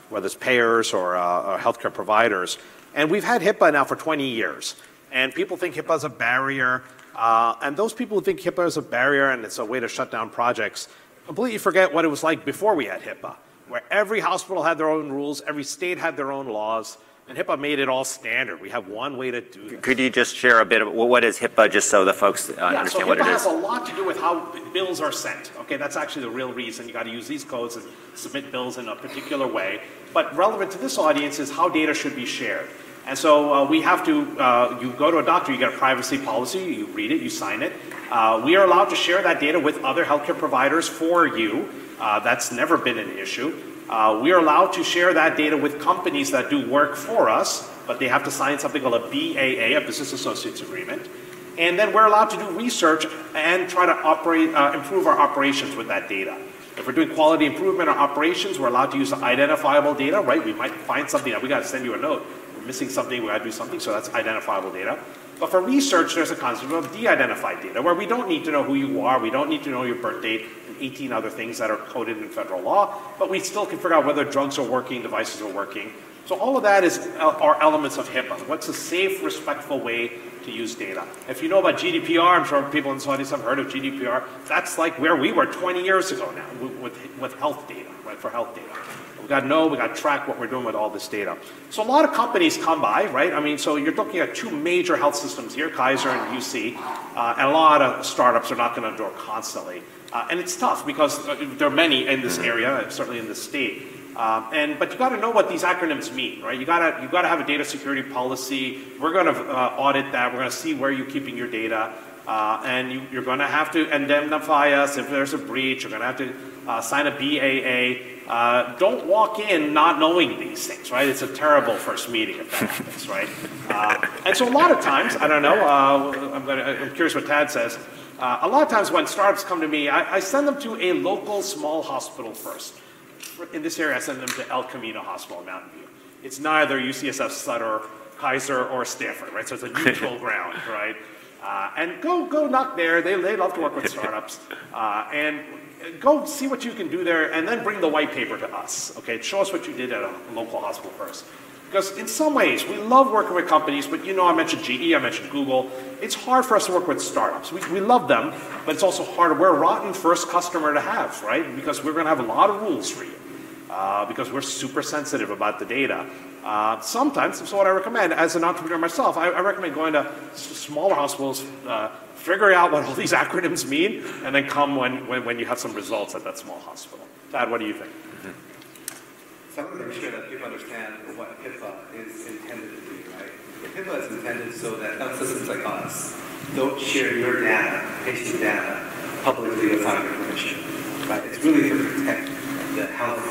whether it's payers or healthcare providers. And we've had HIPAA now for 20 years. And people think HIPAA is a barrier. And those people who think HIPAA is a barrier and it's a way to shut down projects completely forget what it was like before we had HIPAA, where every hospital had their own rules, every state had their own laws. And HIPAA made it all standard. We have one way to do this. Could you just share a bit of what is HIPAA, just so the folks understand what it is? So HIPAA has a lot to do with how bills are sent. Okay, that's actually the real reason. You got to use these codes and submit bills in a particular way. But relevant to this audience is how data should be shared. And so we have to, you go to a doctor, you get a privacy policy, you read it, you sign it. We are allowed to share that data with other healthcare providers for you. That's never been an issue. We are allowed to share that data with companies that do work for us, but they have to sign something called a BAA, a Business Associates Agreement. And then we're allowed to do research and try to improve our operations with that data. If we're doing quality improvement or operations, we're allowed to use identifiable data, right? We might find something that we got to send you a note. We're missing something, we got to do something, so that's identifiable data. But for research, there's a concept of de-identified data, where we don't need to know who you are, we don't need to know your birth date, and 18 other things that are coded in federal law, but we still can figure out whether drugs are working, devices are working. So all of that are elements of HIPAA. What's a safe, respectful way to use data? If you know about GDPR, I'm sure people in this audience have heard of GDPR. That's like where we were 20 years ago now with health data, right, for health data. We got to know, we got to track what we're doing with all this data. So a lot of companies come by, right? I mean, so you're looking at two major health systems here, Kaiser and UC, and a lot of startups are knocking on the door constantly. And it's tough because there are many in this area, certainly in this state. But you got to know what these acronyms mean, right? You got to have a data security policy. We're going to audit that. We're going to see where you're keeping your data. And you're going to have to indemnify us if there's a breach. You're going to have to sign a BAA. Don't walk in not knowing these things, right? It's a terrible first meeting if that happens, right? And so a lot of times, I don't know, I'm curious what Tad says. A lot of times when startups come to me, I send them to a local small hospital first. In this area, I send them to El Camino Hospital in Mountain View. It's neither UCSF, Sutter, Kaiser, or Stanford, right? So it's a neutral ground, right? And go knock there. They love to work with startups. And go see what you can do there, and then bring the white paper to us, okay? Show us what you did at a local hospital first. Because in some ways, we love working with companies, but you know, I mentioned GE, I mentioned Google. It's hard for us to work with startups. We love them, but it's also hard. We're a rotten first customer to have, right? Because we're going to have a lot of rules for you. Because we're super sensitive about the data. Sometimes, so what I recommend, as an entrepreneur myself, I recommend going to smaller hospitals, figuring out what all these acronyms mean, and then come when you have some results at that small hospital. Thad, what do you think? So I want to make sure that people understand what HIPAA is intended to do, right? HIPAA is intended so that health systems like us don't share your data, patient data, publicly without your permission, right? It's really to protect the health,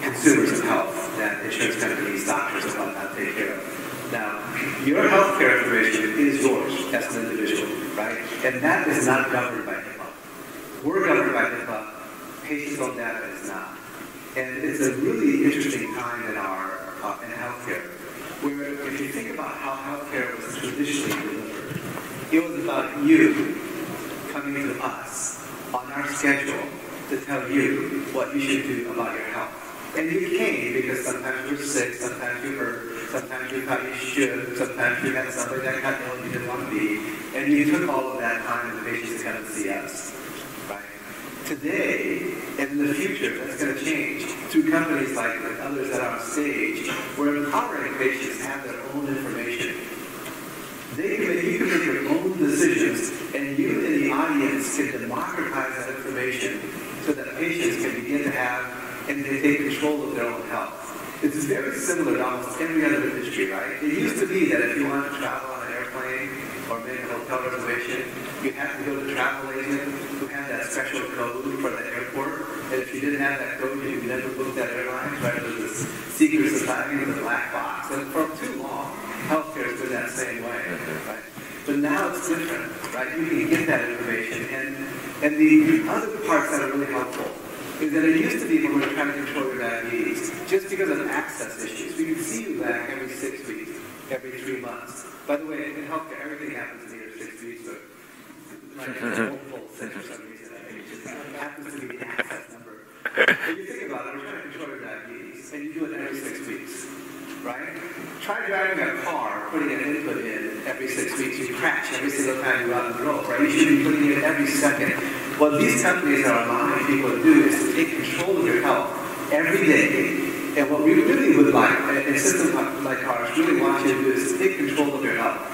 consumers of health that insurance companies, doctors, and whatnot take care of. Now, your healthcare information is yours as an individual, right? And that is not governed by HIPAA. We're governed by HIPAA. Patients' own data is not. And it's a really interesting time in healthcare, where if you think about how healthcare was traditionally delivered, it was about you coming to us on our schedule to tell you what you should do about your health. And you came because sometimes you were sick, sometimes you hurt, sometimes you thought you should, sometimes you had somebody that got ill and you didn't want to be, and you took all of that time and the patients to come and see us. Right? Today, and in the future, that's going to change through companies like others that are on stage. We're empowering patients to have their own information. You can make your own decisions, and you in the audience can democratize that information so that patients can begin to have and they take control of their own health. It's very similar to almost every other industry, right? It used to be that if you wanted to travel on an airplane or make a hotel reservation, you had to go to the travel agent who had that special code for the airport. And if you didn't have that code, you never booked that airline, right? It was this secret society with a black box. And for too long, healthcare has been that same way, right? But now it's different, right? You can get that information. And the other parts that are really helpful is that it used to be when we were trying to control your diabetes, just because of access issues. We could see you back every 6 weeks, every 3 months. By the way, in healthcare, everything happens in 6 weeks, but like multiple 6 for some reason. I think it just happens to be the access number. If you think about it, we're trying to control your diabetes, and you do it every 6 weeks, right? Try driving a car, putting an input in every 6 weeks. You crash every single time you're out on the road, right? You should be putting it in every second. What these companies are allowing people to do is to take control of your health every day And what we really would like, a system like ours really wants you to do is take control of your health.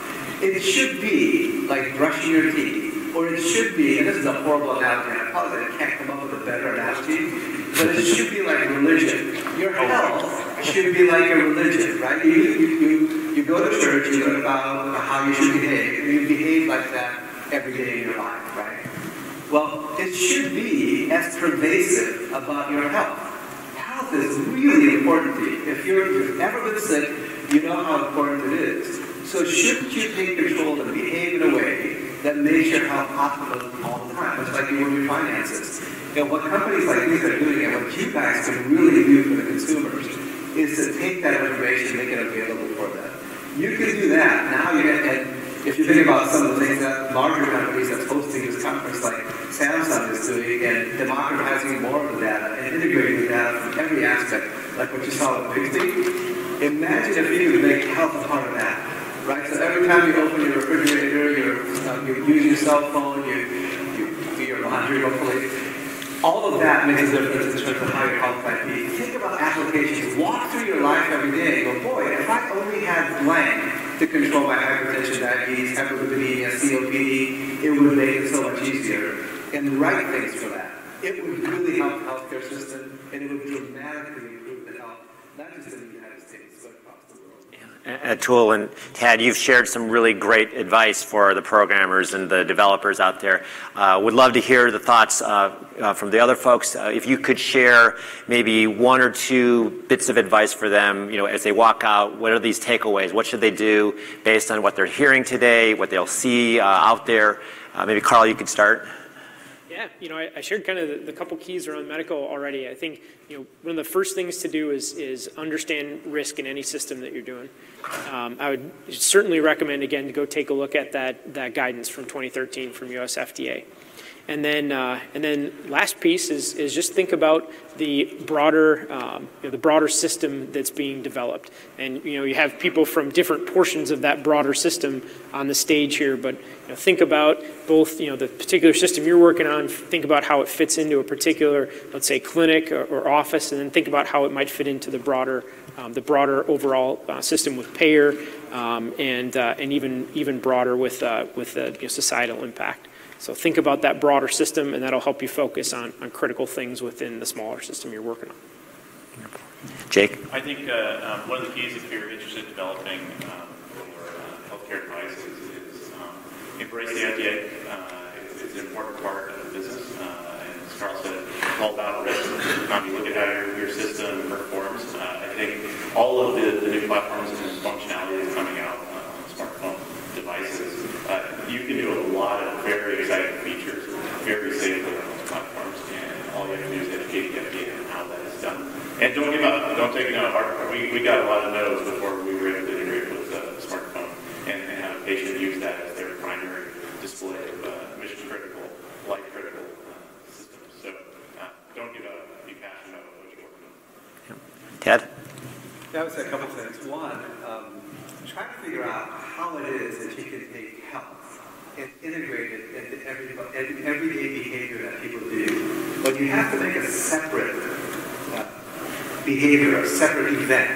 It should be like brushing your teeth, or it should be, and this is a horrible analogy, I apologize, I can't come up with a better analogy, but it should be like religion. Your health should be like a religion, right? You go to church, you learn about how you should behave, and you behave like that every day in your life, right? Well, it should be as pervasive about your health. Health is really important to you. If you've ever been sick, you know how important it is. So shouldn't you take control and behave in a way that makes your health optimal all the time? It's like you with your finances. And what companies like these are doing, and what you guys can really do for the consumers, is to take that information and make it available for them. You can do that. Now and if you think about some of the things that larger companies that's hosting this conference like Samsung is doing, and democratizing more of the data and integrating the data from every aspect, like what you saw with Pixie, imagine if you could make health a part of that, right? So every time you open your refrigerator, you use your cell phone, you do your laundry, hopefully, all of that makes a difference in terms of how your health might be. Think about applications. Walk through your life every day and go, boy, if I only had blank to control my hypertension, diabetes, hyperlipidemia, COPD, it would make it so much easier. And the right things for that. It would really help the healthcare system, and it would dramatically improve the health, not just in the United States, but across the world. Atul and Tad, you've shared some really great advice for the programmers and the developers out there. Would love to hear the thoughts from the other folks. If you could share maybe one or two bits of advice for them, as they walk out, what are these takeaways? What should they do based on what they're hearing today, what they'll see out there? Maybe Carl, you could start. Yeah, I shared kind of the couple keys around medical already. I think, one of the first things to do is understand risk in any system that you're doing. I would certainly recommend, again, to go take a look at that guidance from 2013 from US FDA. And then last piece is just think about the broader system that's being developed. And you have people from different portions of that broader system on the stage here, but think about both the particular system you're working on. Think about how it fits into a particular, let's say, clinic or office, and then think about how it might fit into the broader overall system with payer and even broader with societal impact. So think about that broader system, and that'll help you focus on critical things within the smaller system you're working on. Jake? I think one of the keys if you're interested in developing healthcare devices is embrace the FDA. It's an important part of the business. And as Carl said, it's all about risk. You look at how your system performs. I think all of the new platforms and functionality that's coming out on smartphone devices, you can do a lot of very exciting features very safely on those platforms, and all you have to do is educate the FDA on how that is done. And don't give up. Don't take it hard. We got a lot of no's before we were able to integrate with the smartphone and have a patient use that as their primary display of mission-critical, life-critical systems. So don't give up. Be passionate about what you're working on. Ted? I would say a couple things. One, try to figure out how it is that you can take health and integrate it into everyday behavior that people do. But you have to make a separate behavior, a separate event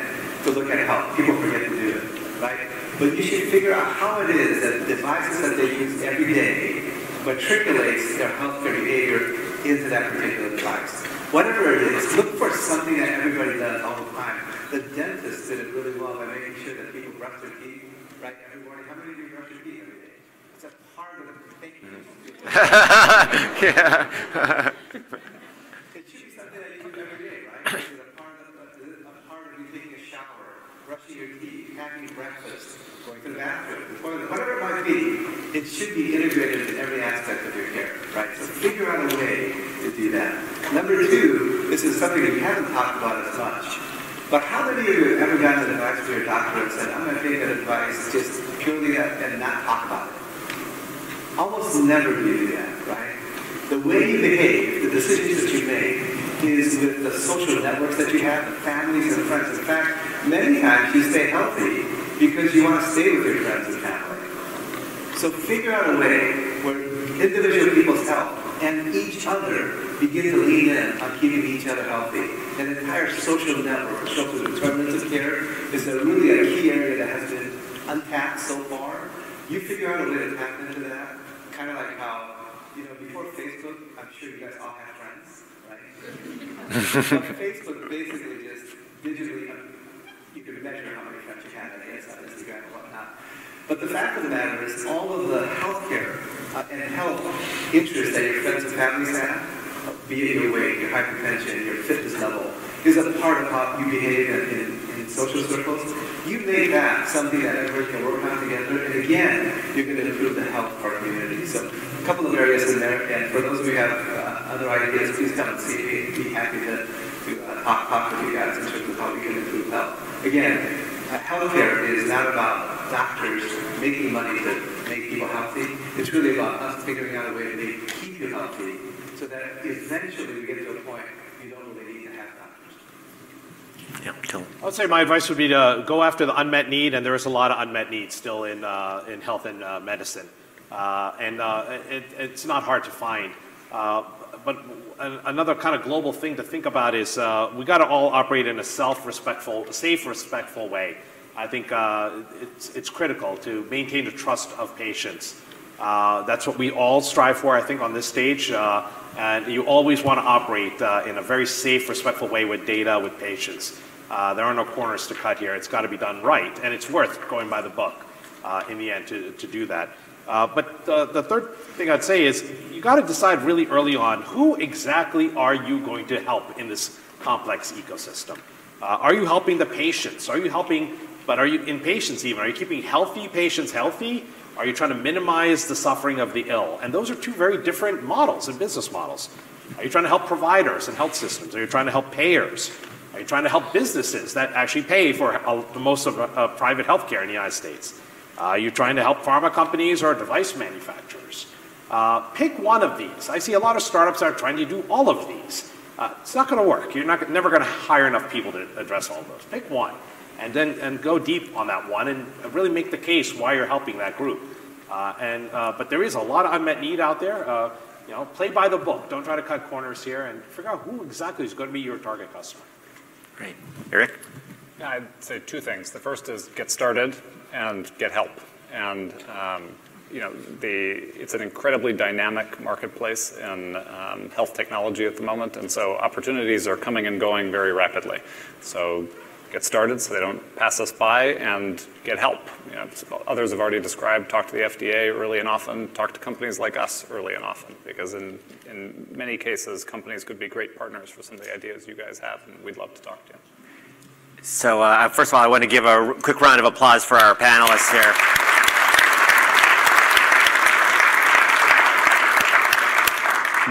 to look at health. People forget to do it, right? But you should figure out how it is that the devices that they use every day matriculates their healthcare behavior into that particular device. Whatever it is, look for something that everybody does all the time. The dentist did it really well by making sure that people brush their teeth, right, every morning. How many of you brush your teeth every day? It's a part of the thinking. Yeah. It should be something that you do every day, right? It's a part of you taking a shower, brushing your teeth, having breakfast, going to the bathroom, the toilet, whatever it might be. It should be integrated in every aspect of your care, right? So figure out a way to do that. Number two, this is something that we haven't talked about as much. But how many of you have ever gotten an advice from your doctor and said, I'm going to take that advice just purely and not talk about it? Almost never do you do that, right? The way you behave, the decisions that you make, is with the social networks that you have, the families and friends. In fact, many times you stay healthy because you want to stay with your friends and family. So figure out a way where individual people's health and each other begin to lean in on keeping each other healthy. An entire social network, social determinants of care, is really a key area that has been untapped so far. You figure out a way to tap into that, kind of like how, before Facebook, I'm sure you guys all have friends, right? But Facebook basically just digitally, you can measure how many friends you have on Instagram and whatnot. But the fact of the matter is, all of the healthcare and health interests that your friends and families have, be it your weight, your hypertension, your fitness level, is a part of how you behave in social circles. You make that something that everybody can work on together, and again, you're going to improve the health of our community. So a couple of areas in there, and for those of you who have other ideas, please come and see me. Be happy to talk with you guys in terms of how we can improve health. Again, healthcare is not about doctors making money to make people healthy. It's really about us figuring out a way to keep you healthy so that eventually we get to a point you don't really need to have doctors. Yeah, Atul. I would say my advice would be to go after the unmet need, and there is a lot of unmet needs still in health and medicine. It's not hard to find. But another kind of global thing to think about is we got to all operate in a self-respectful, safe, respectful way. I think it's critical to maintain the trust of patients. That's what we all strive for, I think, on this stage. And you always want to operate in a very safe, respectful way with data, with patients. There are no corners to cut here. It's got to be done right, and it's worth going by the book in the end to do that. But the third thing I'd say is you got to decide really early on who exactly are you going to help in this complex ecosystem. Are you helping the patients? Are you helping, but are you in patients even? Are you keeping healthy patients healthy? Are you trying to minimize the suffering of the ill? And those are two very different models and business models. Are you trying to help providers and health systems? Are you trying to help payers? Are you trying to help businesses that actually pay for most of private healthcare in the United States? Are you trying to help pharma companies or device manufacturers? Pick one of these. I see a lot of startups that are trying to do all of these. It's not going to work. You're never going to hire enough people to address all of those. Pick one, and go deep on that one, and really make the case why you're helping that group. But there is a lot of unmet need out there. Play by the book. Don't try to cut corners here, and figure out who exactly is going to be your target customer. Great. Eric? Yeah, I'd say two things. The first is get started and get help. And it's an incredibly dynamic marketplace in health technology at the moment, and so opportunities are coming and going very rapidly. So get started so they don't pass us by, and get help. Others have already described, talk to the FDA early and often, talk to companies like us early and often, because in many cases, companies could be great partners for some of the ideas you guys have, and we'd love to talk to you. So first of all, I want to give a quick round of applause for our panelists here.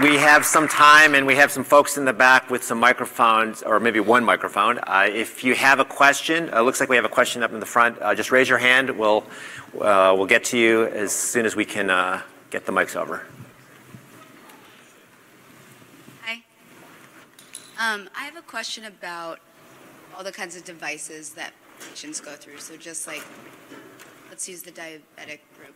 We have some time, and we have some folks in the back with some microphones, or maybe one microphone. If you have a question, it looks like we have a question up in the front. Just raise your hand. We'll get to you as soon as we can get the mics over. Hi. I have a question about all the kinds of devices that patients go through. So just like, let's use the diabetic group.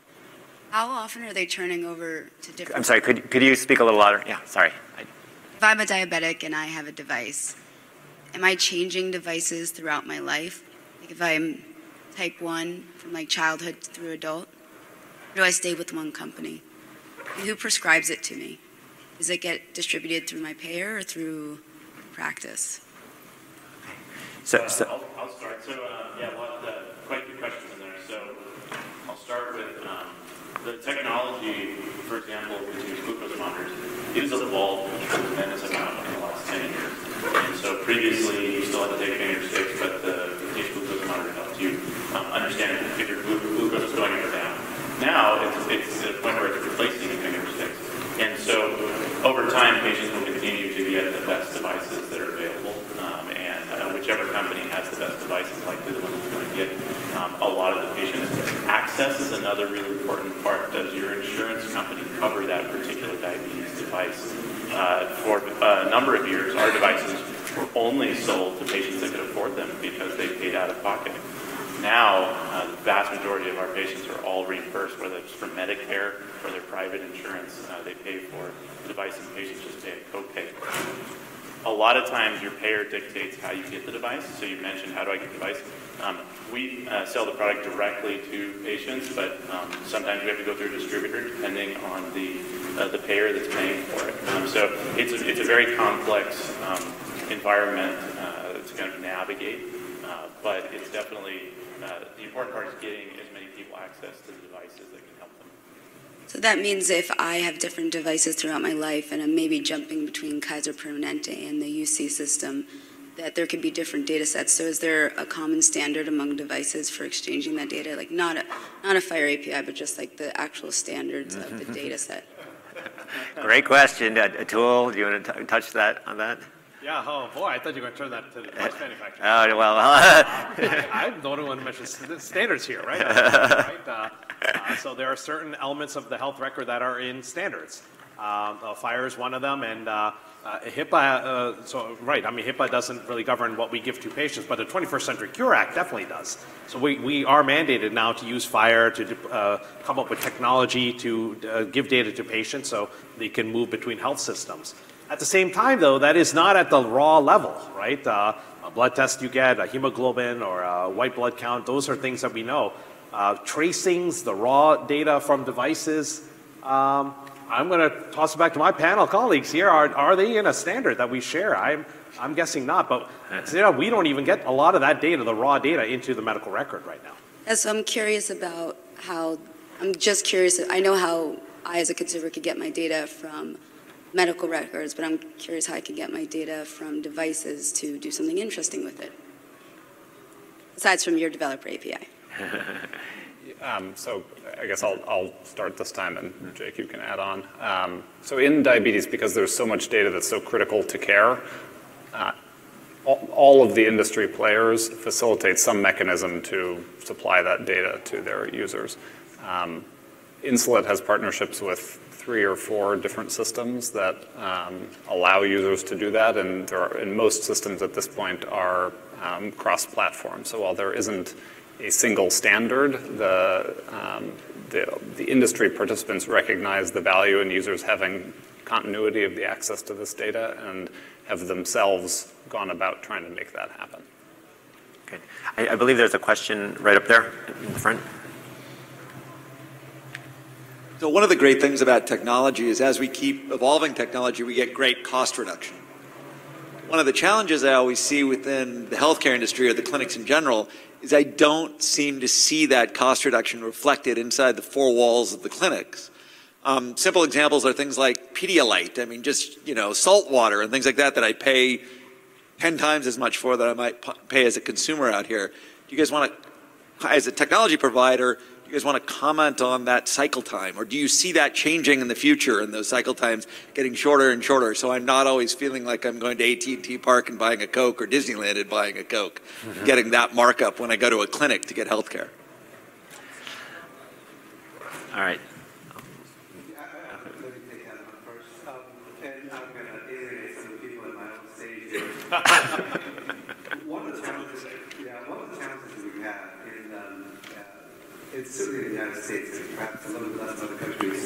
How often are they turning over to different... I'm sorry, could you speak a little louder? Yeah, sorry. If I'm a diabetic and I have a device, am I changing devices throughout my life? Like if I'm type 1 from like childhood through adult, or do I stay with one company? And who prescribes it to me? Does it get distributed through my payer or through practice? So I'll start. So quite a few questions in there. So I'll start with the technology, for example, with these glucose monitors, it has evolved a tremendous amount in the last 10 years. And so previously, you still had to take finger sticks, but the glucose monitor helped you understand if your glucose is going up or down. Now, it's at a point where it's replacing finger sticks. And so over time, patients will continue to get the best devices that are available. And whichever company has the best devices, likely the one that's going to get a lot of the patients. Access is another really important part. Does your insurance company cover that particular diabetes device? For a number of years, our devices were only sold to patients that could afford them because they paid out of pocket. Now, the vast majority of our patients are all reimbursed, whether it's for Medicare or their private insurance. They pay for the device, and patients just pay a copay. A lot of times, your payer dictates how you get the device. So you mentioned, how do I get the device? We sell the product directly to patients, but sometimes we have to go through a distributor depending on the payer that's paying for it. So it's a very complex environment to kind of navigate, but it's definitely the important part is getting as many people access to the devices that can help them. So that means if I have different devices throughout my life and I'm maybe jumping between Kaiser Permanente and the UC system, that there could be different data sets. So is there a common standard among devices for exchanging that data? Like not a Fire API, but just like the actual standards of the data set? Great question. Atul, do you want to touch on that? Yeah, oh boy, I thought you were going to turn that to the device manufacturer. Oh, well. I'm the only one who mentions standards here, right? So there are certain elements of the health record that are in standards. Fire is one of them, and HIPAA, HIPAA doesn't really govern what we give to patients, but the 21st Century Cure Act definitely does. So we are mandated now to use Fire to come up with technology to give data to patients so they can move between health systems. At the same time, though, that is not at the raw level, right? A blood test you get, a hemoglobin or a white blood count, those are things that we know. Tracings, the raw data from devices, I'm going to toss it back to my panel colleagues here. Are they in a standard that we share? I'm guessing not, but we don't even get a lot of that data, the raw data, into the medical record right now. Yeah, so I'm curious about how, I know how I as a consumer could get my data from medical records, but I'm curious how I can get my data from devices to do something interesting with it, aside from your developer API. So I guess I'll start this time, and Jake, you can add on. So in diabetes, because there's so much data that's so critical to care, all of the industry players facilitate some mechanism to supply that data to their users. Insulet has partnerships with 3 or 4 different systems that allow users to do that, and most systems at this point are cross-platform. So while there isn't a single standard, the industry participants recognize the value in users having continuity of the access to this data and have themselves gone about trying to make that happen. Okay. I believe there's a question right up there in the front. So one of the great things about technology is as we keep evolving technology, we get great cost reduction. One of the challenges I always see within the healthcare industry or the clinics in general is I don't seem to see that cost reduction reflected inside the 4 walls of the clinics. Simple examples are things like Pedialyte. I mean, just, salt water and things like that I pay 10 times as much for that I might pay as a consumer out here. Do you guys want to, as a technology provider, do you guys want to comment on that cycle time? Or do you see that changing in the future and those cycle times getting shorter and shorter so I'm not always feeling like I'm going to AT&T Park and buying a Coke or Disneyland and buying a Coke, getting that markup when I go to a clinic to get health care? All right. Let me take that one first. And I'm going to alienate some of the people in my own stage here. One of the challenges that we have it's certainly in the United States, and perhaps a little bit less in other countries,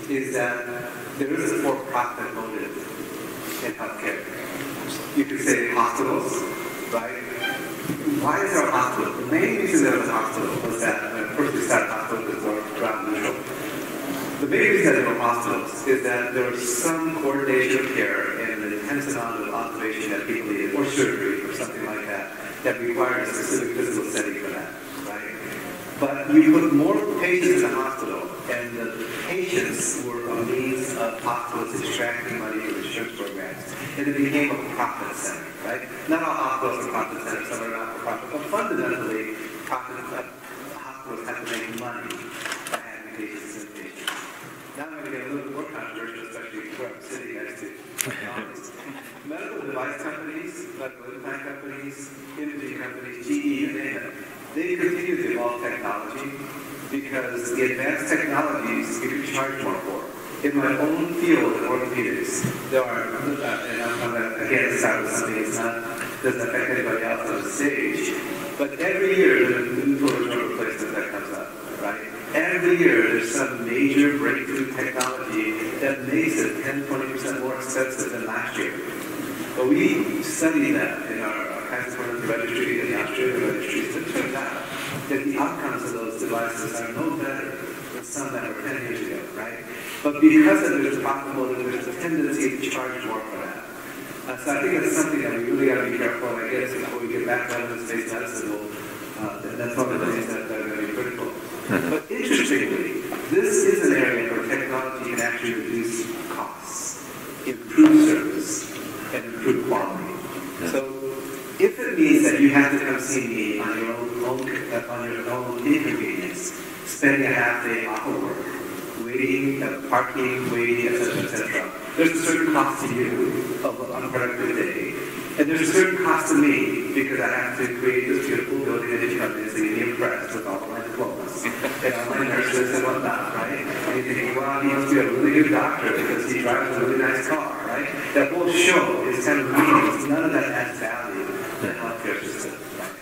is that there is a for-profit motive in healthcare. You could say hospitals, right? Why is there a hospital? The main reason there was a hospital was that when first we started hospitals, it was ground neutral. The main reason there were hospitals is that there was some coordination of care and an intense amount of observation that people needed, or surgery, or something like that, that required a specific physical setting for that. But you put more patients in the hospital, and the patients were a means of hospitals extracting money from insurance programs, and it became a profit center, right? Not all hospitals are profit centers, some are not for profit, but fundamentally, hospitals have to make money by having patients and patients. Now I'm going to get a little more controversial, especially where I'm sitting next to medical device companies, medical implant companies, imaging companies, GE, you name it. They continue to evolve technology because the advanced technologies you can charge more for. In my own field of orthopedics, there are, and I'm going to again start with something that's not doesn't affect anybody else on the stage. But every year, there's a new total joint replacement that comes up, right? Every year, there's some major breakthrough technology that makes it 10-20% more expensive than last year. But we studied that in our Kaiser and registry and the Australian registries. It turns out that the outcomes of those devices are no better than some that were 10 years ago, right? But because there's a tendency to charge more for that. So I think that's something that we really got to be careful of. I guess before we get back to evidence-based medicine, that's one of the things that are going to be critical. But interestingly, this is an area where technology can actually reduce costs, improve service, and improve quality. So if it means that you have to come see me on your own inconvenience, spending a half day off of work, waiting, parking, waiting, etc., there's a certain cost to you of an unproductive day. And there's a certain cost to me because I have to create this beautiful building that you come in so you be impressed with all of my diplomas and all my nurses and whatnot, right? And you think, well, he must be a really good doctor because he drives a really nice car, right? That whole show is kind of meaningless. None of that adds value to the healthcare system, right?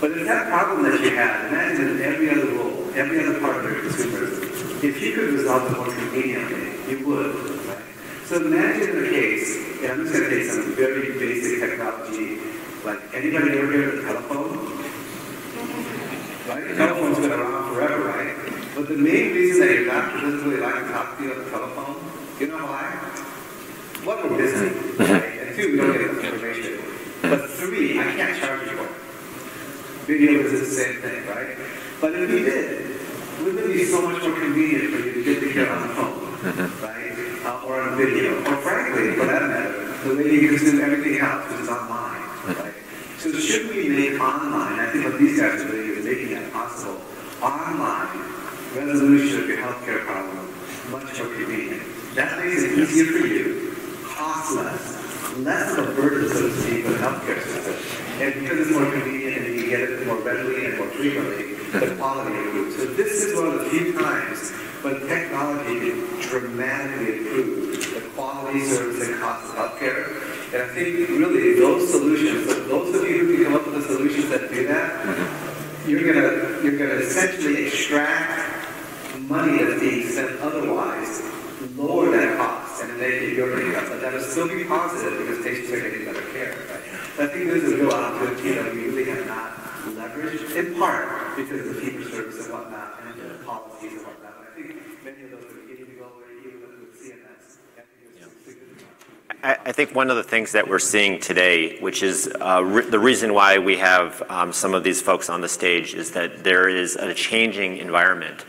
But if that problem that you have, imagine in every other role, every other part of your consumerism, if you could resolve it more conveniently, you would, right? So imagine a case, and I'm just going to take some very basic technology, like anybody ever heard of the telephone? Right? The telephone's been around forever, right? But the main reason that your doctor doesn't really like to talk to you on the telephone, you know why? One, we're busy, right? And two, we don't get enough information. But three, I can't charge you for it. Video is the same thing, right? But if we did, wouldn't it be so much more convenient for you to get the care on the phone, right? Or on video, or frankly, for that matter, the way you consume everything else, which is online, right? So should we make online, I think what these guys are doing is making that possible, online resolution of your healthcare problem much more convenient. That makes it easier for you, costs less of a burden, so to speak, on the healthcare system. And because it's more convenient and you get it more readily and more frequently, the quality improves. So this is one of the few times when technology can dramatically improve the quality, service, and cost of healthcare. And I think really those solutions, those of you who can come up with the solutions that do that, you're gonna essentially extract money that's being spent otherwise, lower that cost, and make it your income. But that'll still be positive because patients are getting better care. Right? I think there's a real opportunity that we really have not leveraged, in part because of the fee-for-service and whatnot, and the policies and whatnot. But I think many of those are beginning to go away, even with CMS. I think one of the things that we're seeing today, which is the reason why we have some of these folks on the stage, is that there is a changing environment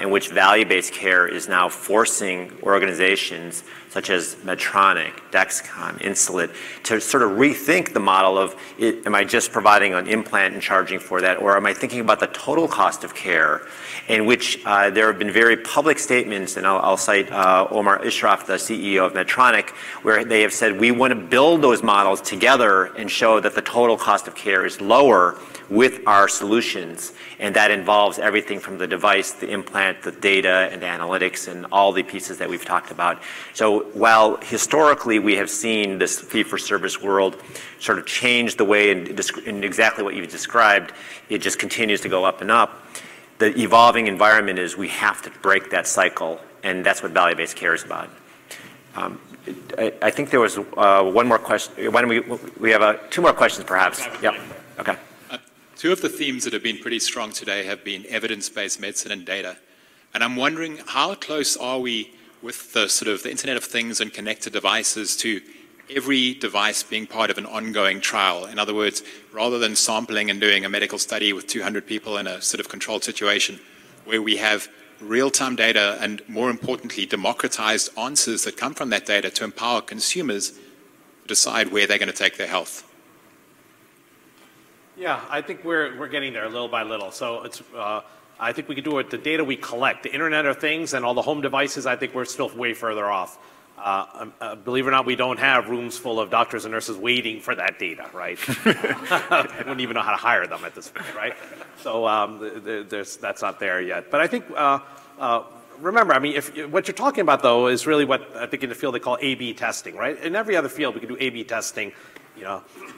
in which value-based care is now forcing organizations such as Medtronic, Dexcom, Insulet, to sort of rethink the model of, am I just providing an implant and charging for that, or am I thinking about the total cost of care, in which there have been very public statements, and I'll cite Omar Ishraf, the CEO of Medtronic, where they have said, we want to build those models together and show that the total cost of care is lower with our solutions, and that involves everything from the device, the implant, the data, and the analytics, and all the pieces that we've talked about. So while historically we have seen this fee-for-service world sort of change the way in exactly what you've described, it just continues to go up and up. The evolving environment is we have to break that cycle, and that's what value-based care is about. I think there was one more question. Why don't we have two more questions perhaps? Yep. Okay. Two of the themes that have been pretty strong today have been evidence-based medicine and data. And I'm wondering, how close are we with the sort of the Internet of Things and connected devices to every device being part of an ongoing trial? In other words, rather than sampling and doing a medical study with 200 people in a sort of controlled situation, where we have real-time data and, more importantly, democratized answers that come from that data to empower consumers to decide where they're going to take their health. Yeah, I think we're getting there little by little. So it's, I think we can do it with the data we collect. The Internet of Things and all the home devices, I think we're still way further off. Believe it or not, we don't have rooms full of doctors and nurses waiting for that data, right? I wouldn't even know how to hire them at this point, right? So that's not there yet. But I think, remember, I mean, what you're talking about, though, is really what I think in the field they call A/B testing, right? In every other field, we can do A/B testing.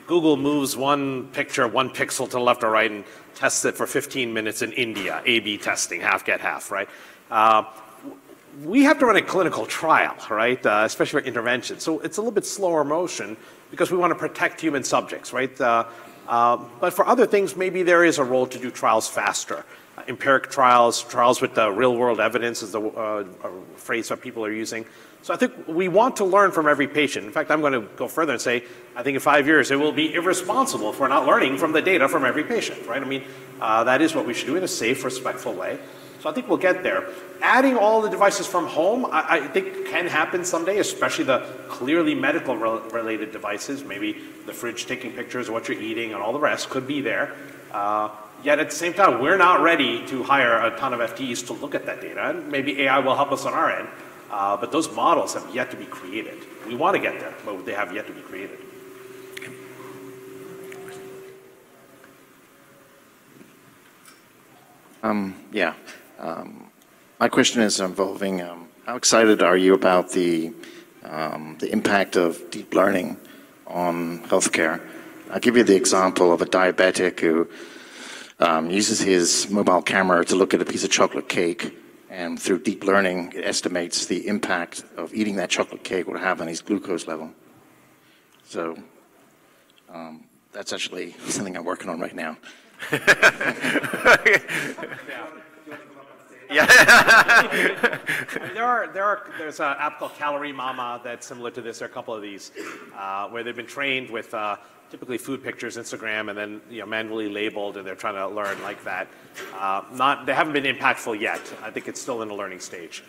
Google moves one picture, one pixel to the left or right and tests it for 15 minutes in India, A/B testing, half get half, right? We have to run a clinical trial, right? Especially for intervention. So it's a little bit slower motion because we want to protect human subjects, right? But for other things, maybe there is a role to do trials faster. Empiric trials, trials with the real-world evidence is the phrase that people are using. So I think we want to learn from every patient. In fact, I'm going to go further and say, I think in 5 years, it will be irresponsible if we're not learning from the data from every patient, right? I mean, that is what we should do in a safe, respectful way. So I think we'll get there. Adding all the devices from home, I think can happen someday, especially the clearly medical related devices. Maybe the fridge taking pictures of what you're eating and all the rest could be there. Yet at the same time, we're not ready to hire a ton of FTEs to look at that data. And maybe AI will help us on our end. But those models have yet to be created. We want to get there, but they have yet to be created. My question is involving how excited are you about the impact of deep learning on healthcare? I'll give you the example of a diabetic who uses his mobile camera to look at a piece of chocolate cake, and through deep learning, it estimates the impact of eating that chocolate cake would have on his glucose level. So that's actually something I'm working on right now. Yeah. There's an app called Calorie Mama that's similar to this. There are a couple of these where they've been trained with typically food pictures, Instagram, and then manually labeled, and they're trying to learn like that. They haven't been impactful yet. I think it's still in the learning stage.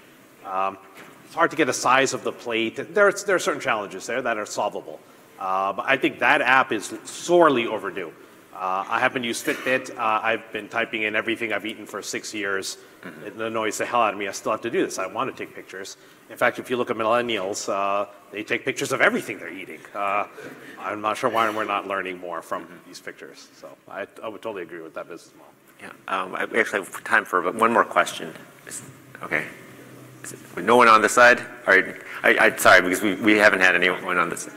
It's hard to get a size of the plate. There are certain challenges there that are solvable. But I think that app is sorely overdue. I happen to use Fitbit. I've been typing in everything I've eaten for 6 years. It annoys the hell out of me. I still have to do this. I want to take pictures. In fact, if you look at millennials, they take pictures of everything they're eating. I'm not sure why we're not learning more from these pictures. So I would totally agree with that business model. Yeah, we actually have time for one more question. Okay. With no one on this side? All right. Sorry, because we haven't had anyone on this side.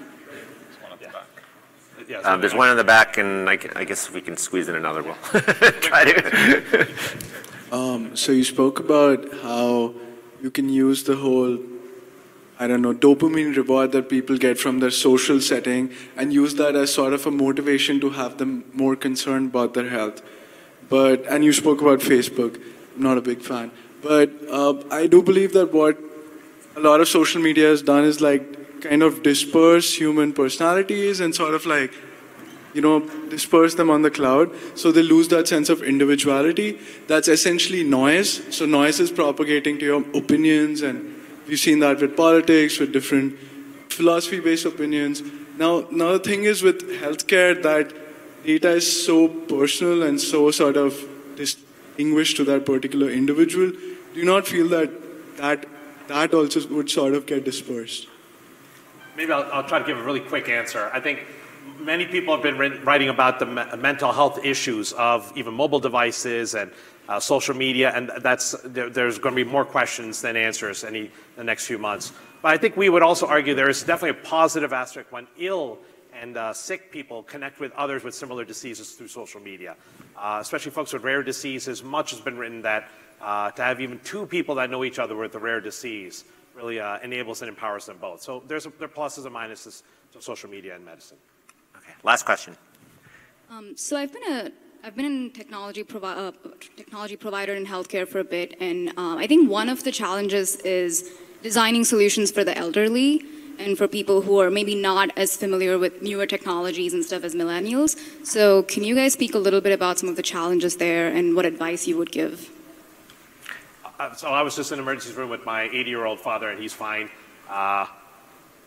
There's one in the back, and I guess if we can squeeze in another, we'll try to. So you spoke about how you can use the whole, dopamine reward that people get from their social setting and use that as sort of a motivation to have them more concerned about their health. And you spoke about Facebook. I'm not a big fan. But I do believe that what a lot of social media has done is kind of disperse human personalities and sort of disperse them on the cloud, so they lose that sense of individuality. That's essentially noise. So noise is propagating to your opinions, and we've seen that with politics, with different philosophy-based opinions. Now the thing is with healthcare that data is so personal and so sort of distinguished to that particular individual. Do you not feel that also would sort of get dispersed? Maybe I'll try to give a really quick answer. I think many people have been writing about the mental health issues of even mobile devices and social media, and there's going to be more questions than answers in the next few months. But I think we would also argue there is definitely a positive aspect when ill and sick people connect with others with similar diseases through social media, especially folks with rare diseases. Much has been written that to have even two people that know each other with a rare disease really enables and empowers them both. So there are pluses and minuses to social media and medicine. Okay, last question. So I've been a technology provider in healthcare for a bit, and I think one of the challenges is designing solutions for the elderly and for people who are maybe not as familiar with newer technologies and stuff as millennials. So can you guys speak a little bit about some of the challenges there and what advice you would give? So I was just in an emergency room with my 80-year-old father, and he's fine.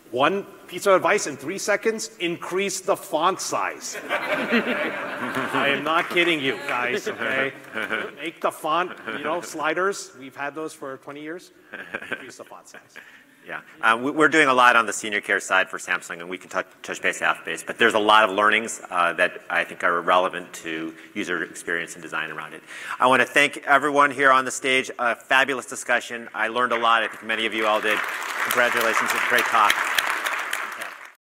One piece of advice in 3 seconds: increase the font size. I am not kidding you, guys, okay? Make the font, sliders. We've had those for 20 years. Increase the font size. Yeah, we're doing a lot on the senior care side for Samsung, and we can touch base half base, but there's a lot of learnings that I think are relevant to user experience and design around it. I want to thank everyone here on the stage. A fabulous discussion. I learned a lot. I think many of you all did. Congratulations. It was a great talk.